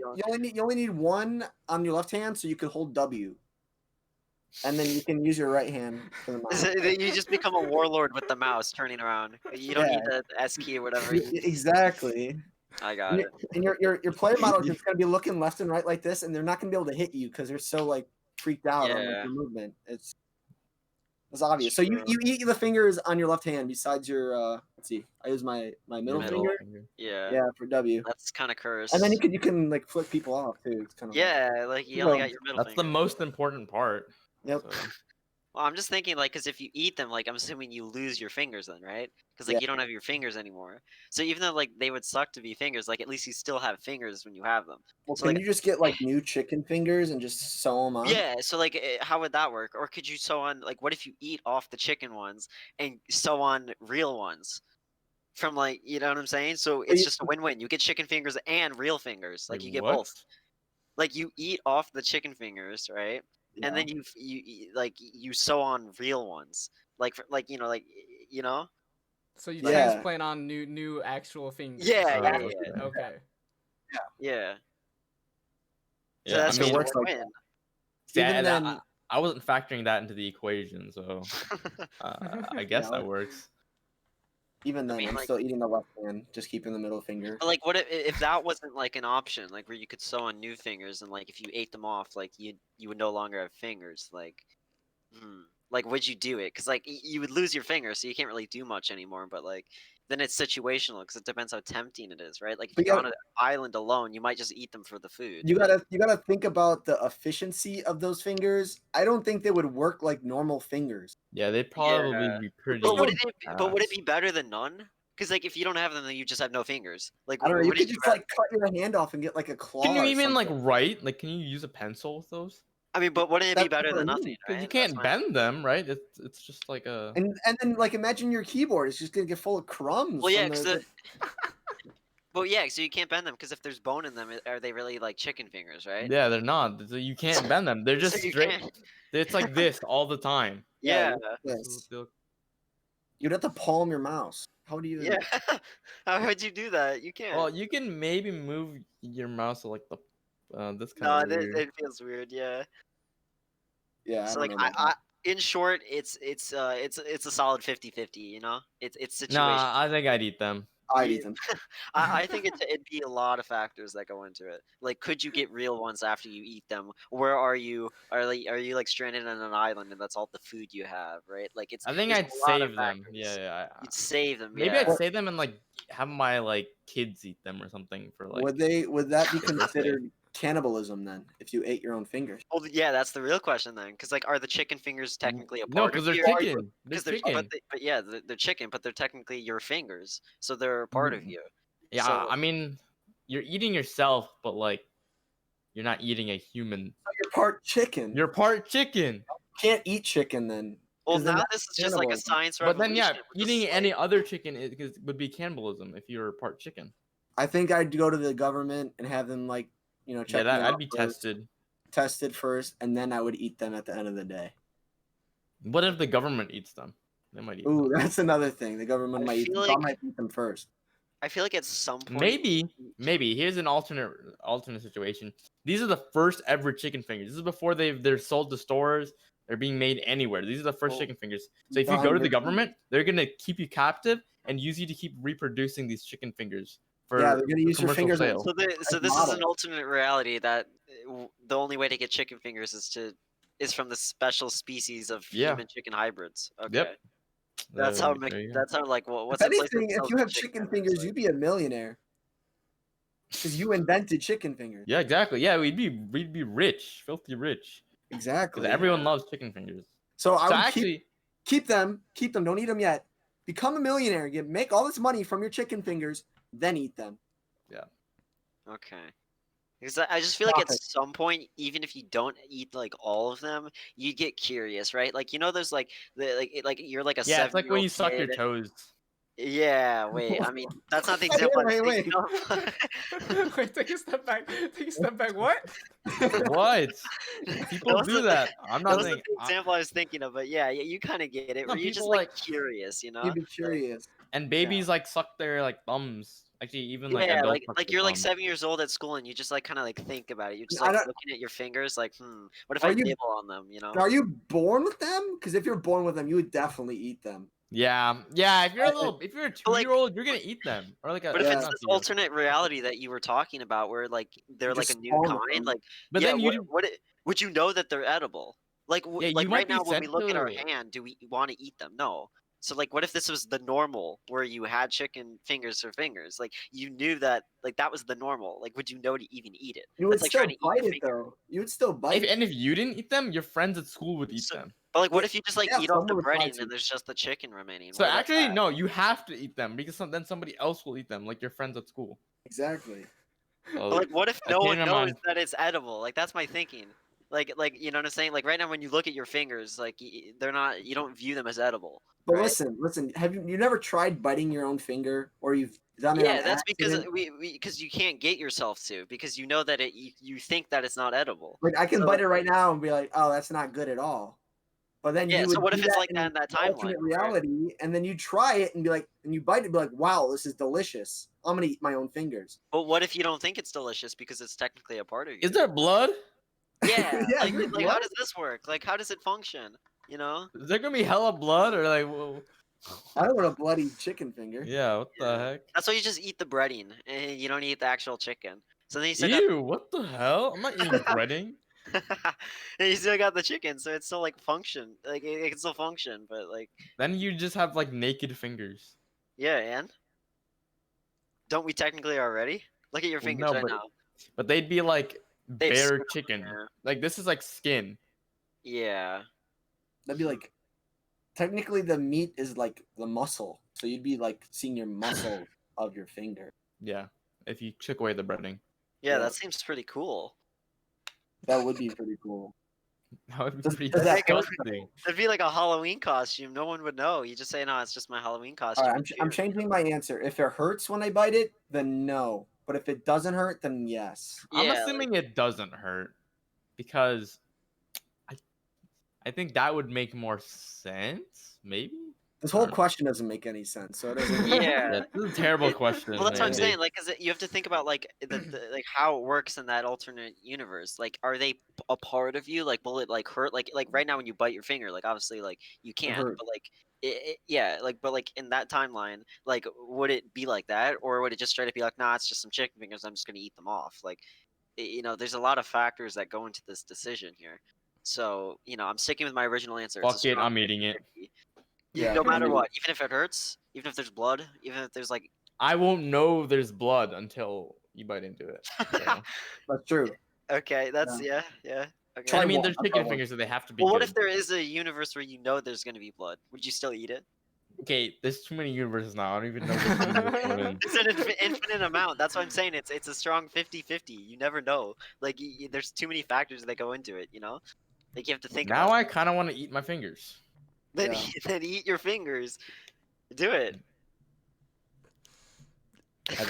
[SPEAKER 2] you only need one on your left hand, so you can hold W, and then you can use your right hand for the mouse.
[SPEAKER 3] You just become a warlord with the mouse turning around. You don't need the S key or whatever.
[SPEAKER 2] Exactly.
[SPEAKER 3] I got
[SPEAKER 2] And,
[SPEAKER 3] it.
[SPEAKER 2] and your player model is just gonna be looking left and right like this, and they're not gonna be able to hit you because they're so like freaked out on like,
[SPEAKER 3] Yeah.
[SPEAKER 2] your movement. It's obvious. So you eat the fingers on your left hand besides your let's see. I use my middle finger.
[SPEAKER 3] Yeah.
[SPEAKER 2] Yeah, for W.
[SPEAKER 3] That's kind of cursed.
[SPEAKER 2] And then you can like flip people off too. It's kind of
[SPEAKER 3] Yeah, like you only got your middle
[SPEAKER 4] That's the
[SPEAKER 3] finger.
[SPEAKER 4] most important part.
[SPEAKER 2] Yep.
[SPEAKER 4] So,
[SPEAKER 3] Well, I'm just thinking like, because if you eat them, like I'm assuming you lose your fingers then, right? Because like
[SPEAKER 2] Yeah.
[SPEAKER 3] you don't have your fingers anymore. So even though like they would suck to be fingers, like at least you still have fingers when you have them.
[SPEAKER 2] Well,
[SPEAKER 3] So,
[SPEAKER 2] can
[SPEAKER 3] like-
[SPEAKER 2] you just get like new chicken fingers and just sew them on?
[SPEAKER 3] Yeah. So like, how would that work? Or could you sew on like, what if you eat off the chicken ones and sew on real ones? From like, you know what I'm saying? So it's
[SPEAKER 2] you-
[SPEAKER 3] just a win-win. You get chicken fingers and real fingers. Like
[SPEAKER 4] wait,
[SPEAKER 3] you get
[SPEAKER 4] what?
[SPEAKER 3] both. Like you eat off the chicken fingers, right?
[SPEAKER 2] Yeah.
[SPEAKER 3] And then you sew on real ones, like like you know.
[SPEAKER 1] So you
[SPEAKER 2] Yeah.
[SPEAKER 1] transplant on new actual fingers.
[SPEAKER 3] Yeah, yeah,
[SPEAKER 4] Oh,
[SPEAKER 3] yeah,
[SPEAKER 1] Okay.
[SPEAKER 3] yeah. So
[SPEAKER 4] Yeah,
[SPEAKER 3] that's
[SPEAKER 2] I mean,
[SPEAKER 3] just
[SPEAKER 2] it
[SPEAKER 3] a
[SPEAKER 2] works like
[SPEAKER 3] win-win.
[SPEAKER 4] See,
[SPEAKER 2] Even then-
[SPEAKER 4] I wasn't factoring that into the equation, so I guess
[SPEAKER 2] Yeah.
[SPEAKER 4] that works.
[SPEAKER 2] Even then,
[SPEAKER 3] mean,
[SPEAKER 2] I'm
[SPEAKER 3] like-
[SPEAKER 2] still eating the left hand, just keeping the middle finger.
[SPEAKER 3] But like, what if that wasn't like an option, like where you could sew on new fingers, and like if you ate them off, like you would no longer have fingers, like, like would you do it? Because like you would lose your fingers, so you can't really do much anymore. But like then it's situational because it depends how tempting it is, right? Like if
[SPEAKER 2] But
[SPEAKER 3] you're
[SPEAKER 2] yeah-
[SPEAKER 3] on an island alone, you might just eat them for the food.
[SPEAKER 2] You
[SPEAKER 3] but-
[SPEAKER 2] gotta think about the efficiency of those fingers. I don't think they would work like normal fingers.
[SPEAKER 4] Yeah, they'd probably
[SPEAKER 3] Yeah.
[SPEAKER 4] be pretty.
[SPEAKER 3] But would it be
[SPEAKER 4] ass.
[SPEAKER 3] better than none? Because like if you don't have them, then you just have no fingers. Like
[SPEAKER 2] I don't know. You
[SPEAKER 3] what
[SPEAKER 2] could
[SPEAKER 3] did
[SPEAKER 2] just like cut your hand off and get like a claw.
[SPEAKER 4] Can you
[SPEAKER 2] or
[SPEAKER 4] even like
[SPEAKER 2] something.
[SPEAKER 4] write? Like, can you use a pencil with those?
[SPEAKER 3] I mean, but wouldn't it be
[SPEAKER 2] That's
[SPEAKER 3] better
[SPEAKER 2] what I
[SPEAKER 3] than
[SPEAKER 2] mean,
[SPEAKER 3] nothing?
[SPEAKER 4] 'Cause
[SPEAKER 3] Right?
[SPEAKER 4] you
[SPEAKER 3] That's
[SPEAKER 4] can't
[SPEAKER 3] my-
[SPEAKER 4] bend them, right? It's just like a.
[SPEAKER 2] And then like imagine your keyboard is just gonna get full of crumbs.
[SPEAKER 3] Well, yeah,
[SPEAKER 2] from
[SPEAKER 3] 'cause
[SPEAKER 2] the-
[SPEAKER 3] Well, yeah, so you can't bend them because if there's bone in them, are they really like chicken fingers, right?
[SPEAKER 4] Yeah, they're not. So you can't bend them. They're
[SPEAKER 3] So
[SPEAKER 4] just
[SPEAKER 3] you
[SPEAKER 4] straight.
[SPEAKER 3] can't-
[SPEAKER 4] It's like this all the time.
[SPEAKER 3] Yeah,
[SPEAKER 2] Yes.
[SPEAKER 4] So
[SPEAKER 2] You'd have to palm your mouse. How do you?
[SPEAKER 3] yeah. How would you do that? You can't.
[SPEAKER 4] Well, you can maybe move your mouse to like the this
[SPEAKER 3] no,
[SPEAKER 4] kind of weird.
[SPEAKER 3] it feels weird. Yeah.
[SPEAKER 2] Yeah.
[SPEAKER 3] So
[SPEAKER 2] I
[SPEAKER 3] like,
[SPEAKER 2] don't know about that.
[SPEAKER 3] in short, it's a solid 50-50, you know? It's situation.
[SPEAKER 4] Nah, I think I'd eat them.
[SPEAKER 2] I'd eat them.
[SPEAKER 3] I think it'd be a lot of factors that go into it. Like, could you get real ones after you eat them? Where are you? Are you like stranded on an island and that's all the food you have, right? Like it's.
[SPEAKER 4] I think
[SPEAKER 3] there's
[SPEAKER 4] I'd
[SPEAKER 3] a lot of
[SPEAKER 4] save them.
[SPEAKER 3] factors.
[SPEAKER 4] Yeah.
[SPEAKER 3] You'd save them.
[SPEAKER 4] Maybe
[SPEAKER 3] yeah.
[SPEAKER 4] I'd save them and like have my like kids eat them or something for like.
[SPEAKER 2] Would that be
[SPEAKER 4] for birthday.
[SPEAKER 2] considered cannibalism then if you ate your own fingers?
[SPEAKER 3] Well, yeah, that's the real question then, because like, are the chicken fingers technically a
[SPEAKER 4] No,
[SPEAKER 3] part
[SPEAKER 4] because
[SPEAKER 3] of
[SPEAKER 4] they're
[SPEAKER 3] you?
[SPEAKER 4] chicken. They're chicken.
[SPEAKER 3] But yeah, they're chicken, but they're technically your fingers, so they're a part of you.
[SPEAKER 4] Yeah,
[SPEAKER 3] So,
[SPEAKER 4] I mean, you're eating yourself, but like, you're not eating a human.
[SPEAKER 2] So you're part chicken.
[SPEAKER 4] You're part chicken.
[SPEAKER 2] You can't eat chicken then.
[SPEAKER 3] well,
[SPEAKER 2] 'cause then
[SPEAKER 3] now
[SPEAKER 2] that's
[SPEAKER 3] this is just like a
[SPEAKER 2] cannibalism.
[SPEAKER 3] science
[SPEAKER 4] But then,
[SPEAKER 3] revolution.
[SPEAKER 4] yeah,
[SPEAKER 3] where this
[SPEAKER 4] eating
[SPEAKER 3] is,
[SPEAKER 4] any
[SPEAKER 3] like,
[SPEAKER 4] other chicken would be cannibalism if you're part chicken.
[SPEAKER 2] I think I'd go to the government and have them like, check
[SPEAKER 4] Yeah,
[SPEAKER 2] me
[SPEAKER 4] that
[SPEAKER 2] out
[SPEAKER 4] I'd be
[SPEAKER 2] first,
[SPEAKER 4] tested.
[SPEAKER 2] first, and then I would eat them at the end of the day.
[SPEAKER 4] What if the government eats them? They might eat
[SPEAKER 2] Ooh,
[SPEAKER 4] them.
[SPEAKER 2] that's another thing. The government
[SPEAKER 3] I
[SPEAKER 2] might eat
[SPEAKER 3] feel
[SPEAKER 2] them.
[SPEAKER 3] like-
[SPEAKER 2] I might eat them first.
[SPEAKER 3] I feel like at some point,
[SPEAKER 4] Maybe. Here's an alternate situation. These are the first ever chicken fingers. This is before they're sold to stores. They're being made anywhere. These are the first
[SPEAKER 3] Well,
[SPEAKER 4] chicken fingers. So if you
[SPEAKER 2] Don,
[SPEAKER 4] go to the
[SPEAKER 2] you're-
[SPEAKER 4] government, they're gonna keep you captive and use you to keep reproducing these chicken fingers for
[SPEAKER 2] Yeah, they're gonna use your
[SPEAKER 4] commercial
[SPEAKER 2] fingers as-
[SPEAKER 4] sale.
[SPEAKER 3] so this is an
[SPEAKER 2] model.
[SPEAKER 3] alternate reality that the only way to get chicken fingers is from the special species of
[SPEAKER 4] Yeah.
[SPEAKER 3] human chicken hybrids. Okay.
[SPEAKER 4] Yep.
[SPEAKER 3] That's how
[SPEAKER 4] There you go.
[SPEAKER 3] that's how like what's
[SPEAKER 2] If
[SPEAKER 3] a place that
[SPEAKER 2] anything, if
[SPEAKER 3] sells
[SPEAKER 2] you have
[SPEAKER 3] chicken
[SPEAKER 2] chicken
[SPEAKER 3] fingers,
[SPEAKER 2] fingers, you'd be a millionaire. Because you invented chicken fingers.
[SPEAKER 4] Yeah, exactly. Yeah, we'd be rich, filthy rich,
[SPEAKER 2] Exactly.
[SPEAKER 4] because everyone loves chicken fingers.
[SPEAKER 2] So I
[SPEAKER 4] So
[SPEAKER 2] would
[SPEAKER 4] actually,
[SPEAKER 2] keep them. Don't eat them yet. Become a millionaire. Make all this money from your chicken fingers, then eat them.
[SPEAKER 3] Okay. Because I just feel like at
[SPEAKER 2] Profit.
[SPEAKER 3] some point, even if you don't eat like all of them, you get curious, right? Like there's like you're like a
[SPEAKER 4] yeah, it's like when
[SPEAKER 3] 7-year-old
[SPEAKER 4] you suck your
[SPEAKER 3] kid.
[SPEAKER 4] toes.
[SPEAKER 3] Yeah, wait. I mean, that's not the
[SPEAKER 2] Wait,
[SPEAKER 3] example I'm
[SPEAKER 2] wait,
[SPEAKER 3] thinking of.
[SPEAKER 1] Wait, take a step back. Take a step back. What?
[SPEAKER 4] What? People
[SPEAKER 3] was
[SPEAKER 4] do
[SPEAKER 3] the-
[SPEAKER 4] that. I'm
[SPEAKER 3] That
[SPEAKER 4] not
[SPEAKER 3] wasn't
[SPEAKER 4] saying.
[SPEAKER 3] the example I was thinking of, but yeah, you kind of get it.
[SPEAKER 4] No,
[SPEAKER 3] Where you're just
[SPEAKER 4] people,
[SPEAKER 3] like
[SPEAKER 4] like-
[SPEAKER 3] curious,
[SPEAKER 2] You'd be curious.
[SPEAKER 4] And babies like suck their like thumbs. Actually, even like
[SPEAKER 3] Yeah,
[SPEAKER 4] adults suck
[SPEAKER 3] like
[SPEAKER 4] their
[SPEAKER 3] you're like
[SPEAKER 4] thumbs.
[SPEAKER 3] 7 years old at school and you just like kind of like think about it. You're just
[SPEAKER 2] I
[SPEAKER 3] like
[SPEAKER 2] don't-
[SPEAKER 3] looking at your fingers, like, what if
[SPEAKER 2] Are
[SPEAKER 3] I
[SPEAKER 2] you-
[SPEAKER 3] nibble on them? You know?
[SPEAKER 2] Are you born with them? Because if you're born with them, you would definitely eat them.
[SPEAKER 4] Yeah. If you're if you're a
[SPEAKER 3] But, like-
[SPEAKER 4] 2-year-old, you're gonna eat them. Or like a.
[SPEAKER 3] But if
[SPEAKER 2] Yeah.
[SPEAKER 3] it's
[SPEAKER 4] not
[SPEAKER 3] this
[SPEAKER 4] 2-year-old.
[SPEAKER 3] alternate reality that you were talking about, where like they're like a
[SPEAKER 2] just
[SPEAKER 3] new
[SPEAKER 2] spawn with
[SPEAKER 3] kind,
[SPEAKER 2] them.
[SPEAKER 3] like
[SPEAKER 4] But
[SPEAKER 3] yeah,
[SPEAKER 4] then you.
[SPEAKER 3] would you know that they're edible? Like
[SPEAKER 4] Yeah,
[SPEAKER 3] like
[SPEAKER 4] you
[SPEAKER 3] right
[SPEAKER 4] might be
[SPEAKER 3] now when we
[SPEAKER 4] sent
[SPEAKER 3] look at our
[SPEAKER 4] to-
[SPEAKER 3] hand, do we want to eat them? No. So like, what if this was the normal, where you had chicken fingers for fingers? Like you knew that, like that was the normal. Like, would you know to even eat it?
[SPEAKER 2] You would
[SPEAKER 3] That's like
[SPEAKER 2] still
[SPEAKER 3] trying to eat
[SPEAKER 2] bite
[SPEAKER 3] your
[SPEAKER 2] it
[SPEAKER 3] finger.
[SPEAKER 2] though. You would still bite it.
[SPEAKER 4] And if you didn't eat them, your friends at school would eat
[SPEAKER 3] So-
[SPEAKER 4] them.
[SPEAKER 3] But like, what
[SPEAKER 2] Yeah,
[SPEAKER 3] if you just like
[SPEAKER 2] yeah,
[SPEAKER 3] eat off the
[SPEAKER 2] someone would try
[SPEAKER 3] breading
[SPEAKER 2] to.
[SPEAKER 3] and there's just the chicken remaining?
[SPEAKER 4] So
[SPEAKER 3] What about
[SPEAKER 4] actually,
[SPEAKER 3] that?
[SPEAKER 4] no, you have to eat them because then somebody else will eat them, like your friends at school.
[SPEAKER 2] Exactly.
[SPEAKER 3] But, like, what if
[SPEAKER 4] I
[SPEAKER 3] no
[SPEAKER 4] changed
[SPEAKER 3] one
[SPEAKER 4] my
[SPEAKER 3] knows
[SPEAKER 4] mind.
[SPEAKER 3] that it's edible? Like that's my thinking. Like you know what I'm saying? Like right now, when you look at your fingers, like they're not. You don't view them as edible.
[SPEAKER 2] But
[SPEAKER 3] right?
[SPEAKER 2] listen. Have you never tried biting your own finger, or you've done it?
[SPEAKER 3] Yeah,
[SPEAKER 2] on
[SPEAKER 3] that's because
[SPEAKER 2] accident?
[SPEAKER 3] because you can't get yourself to, because you know that you think that it's not edible.
[SPEAKER 2] Like I can
[SPEAKER 3] so-
[SPEAKER 2] bite it right now and be like, oh, that's not good at all. But then
[SPEAKER 3] Yeah,
[SPEAKER 2] you
[SPEAKER 3] so
[SPEAKER 2] would
[SPEAKER 3] what
[SPEAKER 2] do
[SPEAKER 3] if it's
[SPEAKER 2] that
[SPEAKER 3] like that in that
[SPEAKER 2] the
[SPEAKER 3] timeline,
[SPEAKER 2] alternate
[SPEAKER 3] right?
[SPEAKER 2] reality, and then you try it and be like, and you bite it, and be like, wow, this is delicious. I'm gonna eat my own fingers.
[SPEAKER 3] But what if you don't think it's delicious because it's technically a part of you?
[SPEAKER 4] Is there blood?
[SPEAKER 3] Yeah,
[SPEAKER 2] Yeah,
[SPEAKER 3] like,
[SPEAKER 2] you're
[SPEAKER 3] like how
[SPEAKER 2] blood.
[SPEAKER 3] does this work? Like how does it function? You know?
[SPEAKER 4] Is there gonna be hella blood or like? Whoa.
[SPEAKER 2] I don't want a bloody chicken finger.
[SPEAKER 4] Yeah. What
[SPEAKER 3] Yeah.
[SPEAKER 4] the heck?
[SPEAKER 3] That's why you just eat the breading and you don't eat the actual chicken. So then you still
[SPEAKER 4] Ew! What the hell? I'm not eating breading.
[SPEAKER 3] got and you still got the chicken, so it's still like function. Like it can still function, but like
[SPEAKER 4] Then you just have like naked fingers.
[SPEAKER 3] yeah, and don't we technically already? Look at your
[SPEAKER 4] Well,
[SPEAKER 3] fingers
[SPEAKER 4] no,
[SPEAKER 3] right
[SPEAKER 4] but-
[SPEAKER 3] now.
[SPEAKER 4] But they'd be like
[SPEAKER 3] They have
[SPEAKER 4] bare
[SPEAKER 3] skin on
[SPEAKER 4] chicken.
[SPEAKER 3] there.
[SPEAKER 4] Like this is like skin.
[SPEAKER 3] Yeah.
[SPEAKER 2] That'd be like, technically the meat is like the muscle, so you'd be like seeing your muscle of your finger.
[SPEAKER 4] Yeah. If you took away the breading,
[SPEAKER 3] Yeah,
[SPEAKER 2] Yeah.
[SPEAKER 3] that seems pretty cool.
[SPEAKER 2] That would be pretty cool.
[SPEAKER 4] that would be
[SPEAKER 2] Does-
[SPEAKER 4] pretty
[SPEAKER 2] does that hurt,
[SPEAKER 4] disgusting.
[SPEAKER 3] It'd be like a Halloween costume. No one would know. You just say, "No, it's just my Halloween
[SPEAKER 2] All
[SPEAKER 3] costume."
[SPEAKER 2] right,
[SPEAKER 3] and
[SPEAKER 2] I'm
[SPEAKER 3] cheer.
[SPEAKER 2] changing my answer. If it hurts when I bite it, then no. But if it doesn't hurt, then yes.
[SPEAKER 4] I'm
[SPEAKER 3] Yeah,
[SPEAKER 4] assuming it doesn't hurt because I think that would make more sense. Maybe.
[SPEAKER 2] This whole
[SPEAKER 4] Alright.
[SPEAKER 2] question doesn't make any sense. So it doesn't.
[SPEAKER 3] Yeah.
[SPEAKER 4] This is a terrible question.
[SPEAKER 3] Well, that's what I'm
[SPEAKER 4] Andy.
[SPEAKER 3] saying. Like, 'cause you have to think about like like how it works in that alternate universe. Like, are they a part of you? Like, will it like hurt? Like right now when you bite your finger, like obviously like you can't,
[SPEAKER 2] hurt.
[SPEAKER 3] but like yeah, like but like in that timeline, like would it be like that, or would it just straight up be like, nah, it's just some chicken fingers. I'm just gonna eat them off. Like, you know, there's a lot of factors that go into this decision here. So you know, I'm sticking with my original answer. It's a
[SPEAKER 4] Fuck it,
[SPEAKER 3] strong
[SPEAKER 4] I'm eating it.
[SPEAKER 3] 50-50.
[SPEAKER 2] Yeah,
[SPEAKER 3] No
[SPEAKER 2] I
[SPEAKER 3] matter
[SPEAKER 2] mean-
[SPEAKER 3] what, even if it hurts, even if there's blood, even if there's like
[SPEAKER 4] I won't know there's blood until you bite into it. So.
[SPEAKER 2] That's true.
[SPEAKER 3] Okay, that's yeah. Okay.
[SPEAKER 2] Try
[SPEAKER 4] I mean,
[SPEAKER 2] one.
[SPEAKER 4] they're
[SPEAKER 2] I'll try
[SPEAKER 4] chicken
[SPEAKER 2] one.
[SPEAKER 4] fingers, so they have to be
[SPEAKER 3] Well, what
[SPEAKER 4] good.
[SPEAKER 3] if there is a universe where you know there's gonna be blood? Would you still eat it?
[SPEAKER 4] Okay, there's too many universes now. I don't even know which universe we're in.
[SPEAKER 3] It's an infinite amount. That's what I'm saying. It's a strong 50-50. You never know. Like there's too many factors that go into it. You know, like you have to think
[SPEAKER 4] Now
[SPEAKER 3] about
[SPEAKER 4] I
[SPEAKER 3] it.
[SPEAKER 4] kind of want to eat my fingers.
[SPEAKER 3] Then
[SPEAKER 2] Yeah.
[SPEAKER 3] then eat your fingers. Do it.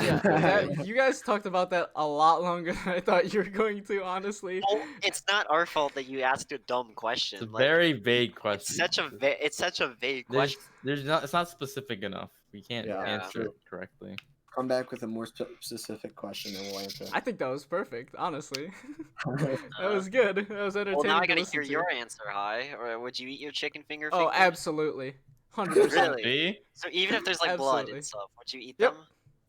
[SPEAKER 1] Yeah, you guys talked about that a lot longer than I thought you were going to, honestly.
[SPEAKER 3] Well, it's not our fault that you asked a dumb question.
[SPEAKER 4] It's a
[SPEAKER 3] Like
[SPEAKER 4] very vague
[SPEAKER 3] it's
[SPEAKER 4] question.
[SPEAKER 3] such a vague question.
[SPEAKER 4] It's not specific enough. We can't
[SPEAKER 2] Yeah,
[SPEAKER 4] answer
[SPEAKER 2] true.
[SPEAKER 4] it correctly.
[SPEAKER 2] Come back with a more specific question and we'll answer.
[SPEAKER 1] I think that was perfect, honestly. That was good. That was entertaining.
[SPEAKER 3] Well, now I
[SPEAKER 1] to
[SPEAKER 3] gotta
[SPEAKER 1] listen
[SPEAKER 3] hear
[SPEAKER 1] to.
[SPEAKER 3] your answer, Hi. Or would you eat your chicken finger?
[SPEAKER 1] Oh,
[SPEAKER 3] fingers?
[SPEAKER 1] absolutely, 100%.
[SPEAKER 3] Really?
[SPEAKER 4] See?
[SPEAKER 3] So even if there's like blood
[SPEAKER 1] Absolutely.
[SPEAKER 3] and stuff, would you eat
[SPEAKER 1] Yep.
[SPEAKER 3] them?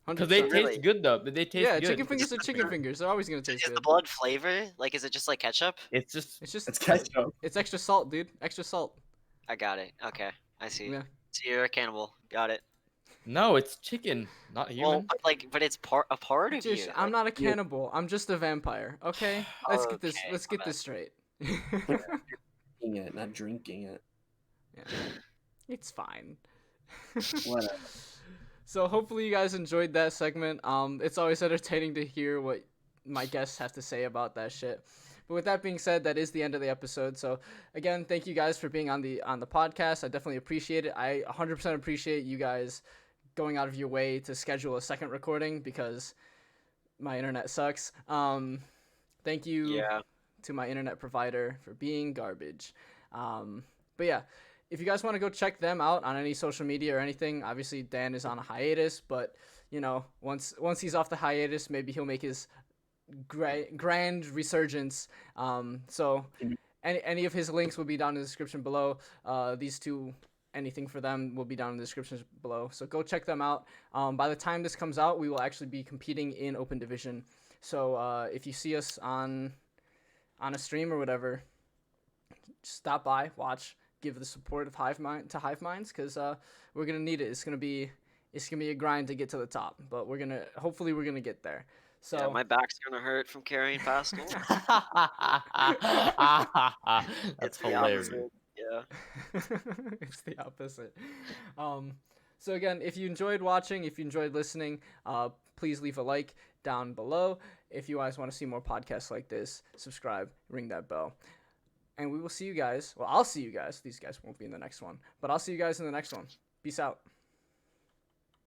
[SPEAKER 1] 100%.
[SPEAKER 4] Because they
[SPEAKER 3] Really?
[SPEAKER 4] taste good though. They taste
[SPEAKER 1] Yeah,
[SPEAKER 4] good.
[SPEAKER 1] chicken fingers are
[SPEAKER 3] It's
[SPEAKER 1] chicken fingers. They're always gonna taste
[SPEAKER 3] Is the
[SPEAKER 1] good.
[SPEAKER 3] blood flavor? Like, is it just like ketchup?
[SPEAKER 4] It's just
[SPEAKER 1] It's just
[SPEAKER 2] It's ketchup.
[SPEAKER 1] It's extra salt, dude. Extra salt.
[SPEAKER 3] I got it. Okay, I see.
[SPEAKER 1] Yeah.
[SPEAKER 3] So you're a cannibal. Got it.
[SPEAKER 4] no, it's chicken, not
[SPEAKER 3] Well,
[SPEAKER 4] human.
[SPEAKER 3] but it's a part of
[SPEAKER 1] Just,
[SPEAKER 3] you.
[SPEAKER 1] I'm not a cannibal. I'm just a vampire. Okay. Let's get this.
[SPEAKER 3] Okay,
[SPEAKER 1] Let's
[SPEAKER 3] my
[SPEAKER 1] get this straight.
[SPEAKER 2] Eating it, not drinking it.
[SPEAKER 1] Yeah. It's fine.
[SPEAKER 2] Whatever.
[SPEAKER 1] So hopefully you guys enjoyed that segment. It's always entertaining to hear what my guests have to say about that shit. But with that being said, that is the end of the episode. So again, thank you guys for being on the podcast. I definitely appreciate it. I 100% appreciate you guys going out of your way to schedule a second recording because my internet sucks. Thank you
[SPEAKER 3] Yeah.
[SPEAKER 1] to my internet provider for being garbage. But yeah, if you guys want to go check them out on any social media or anything, obviously Dan is on a hiatus, but you know, once he's off the hiatus, maybe he'll make his grand resurgence. So any of his links will be down in the description below. These two, anything for them will be down in the description below. So go check them out. By the time this comes out, we will actually be competing in Open Division. So if you see us on a stream or whatever, stop by, watch, give the support of Hive Minds, because we're gonna need it. It's gonna be a grind to get to the top, but hopefully we're gonna get there. So
[SPEAKER 3] Yeah, my back's gonna hurt from carrying Pascal.
[SPEAKER 4] That's
[SPEAKER 3] the
[SPEAKER 4] hilarious.
[SPEAKER 3] opposite. Yeah.
[SPEAKER 1] It's the opposite. So again, if you enjoyed watching, if you enjoyed listening, please leave a like down below. If you guys want to see more podcasts like this, subscribe, ring that bell. And we will see you guys. Well, I'll see you guys. These guys won't be in the next one, but I'll see you guys in the next one. Peace out.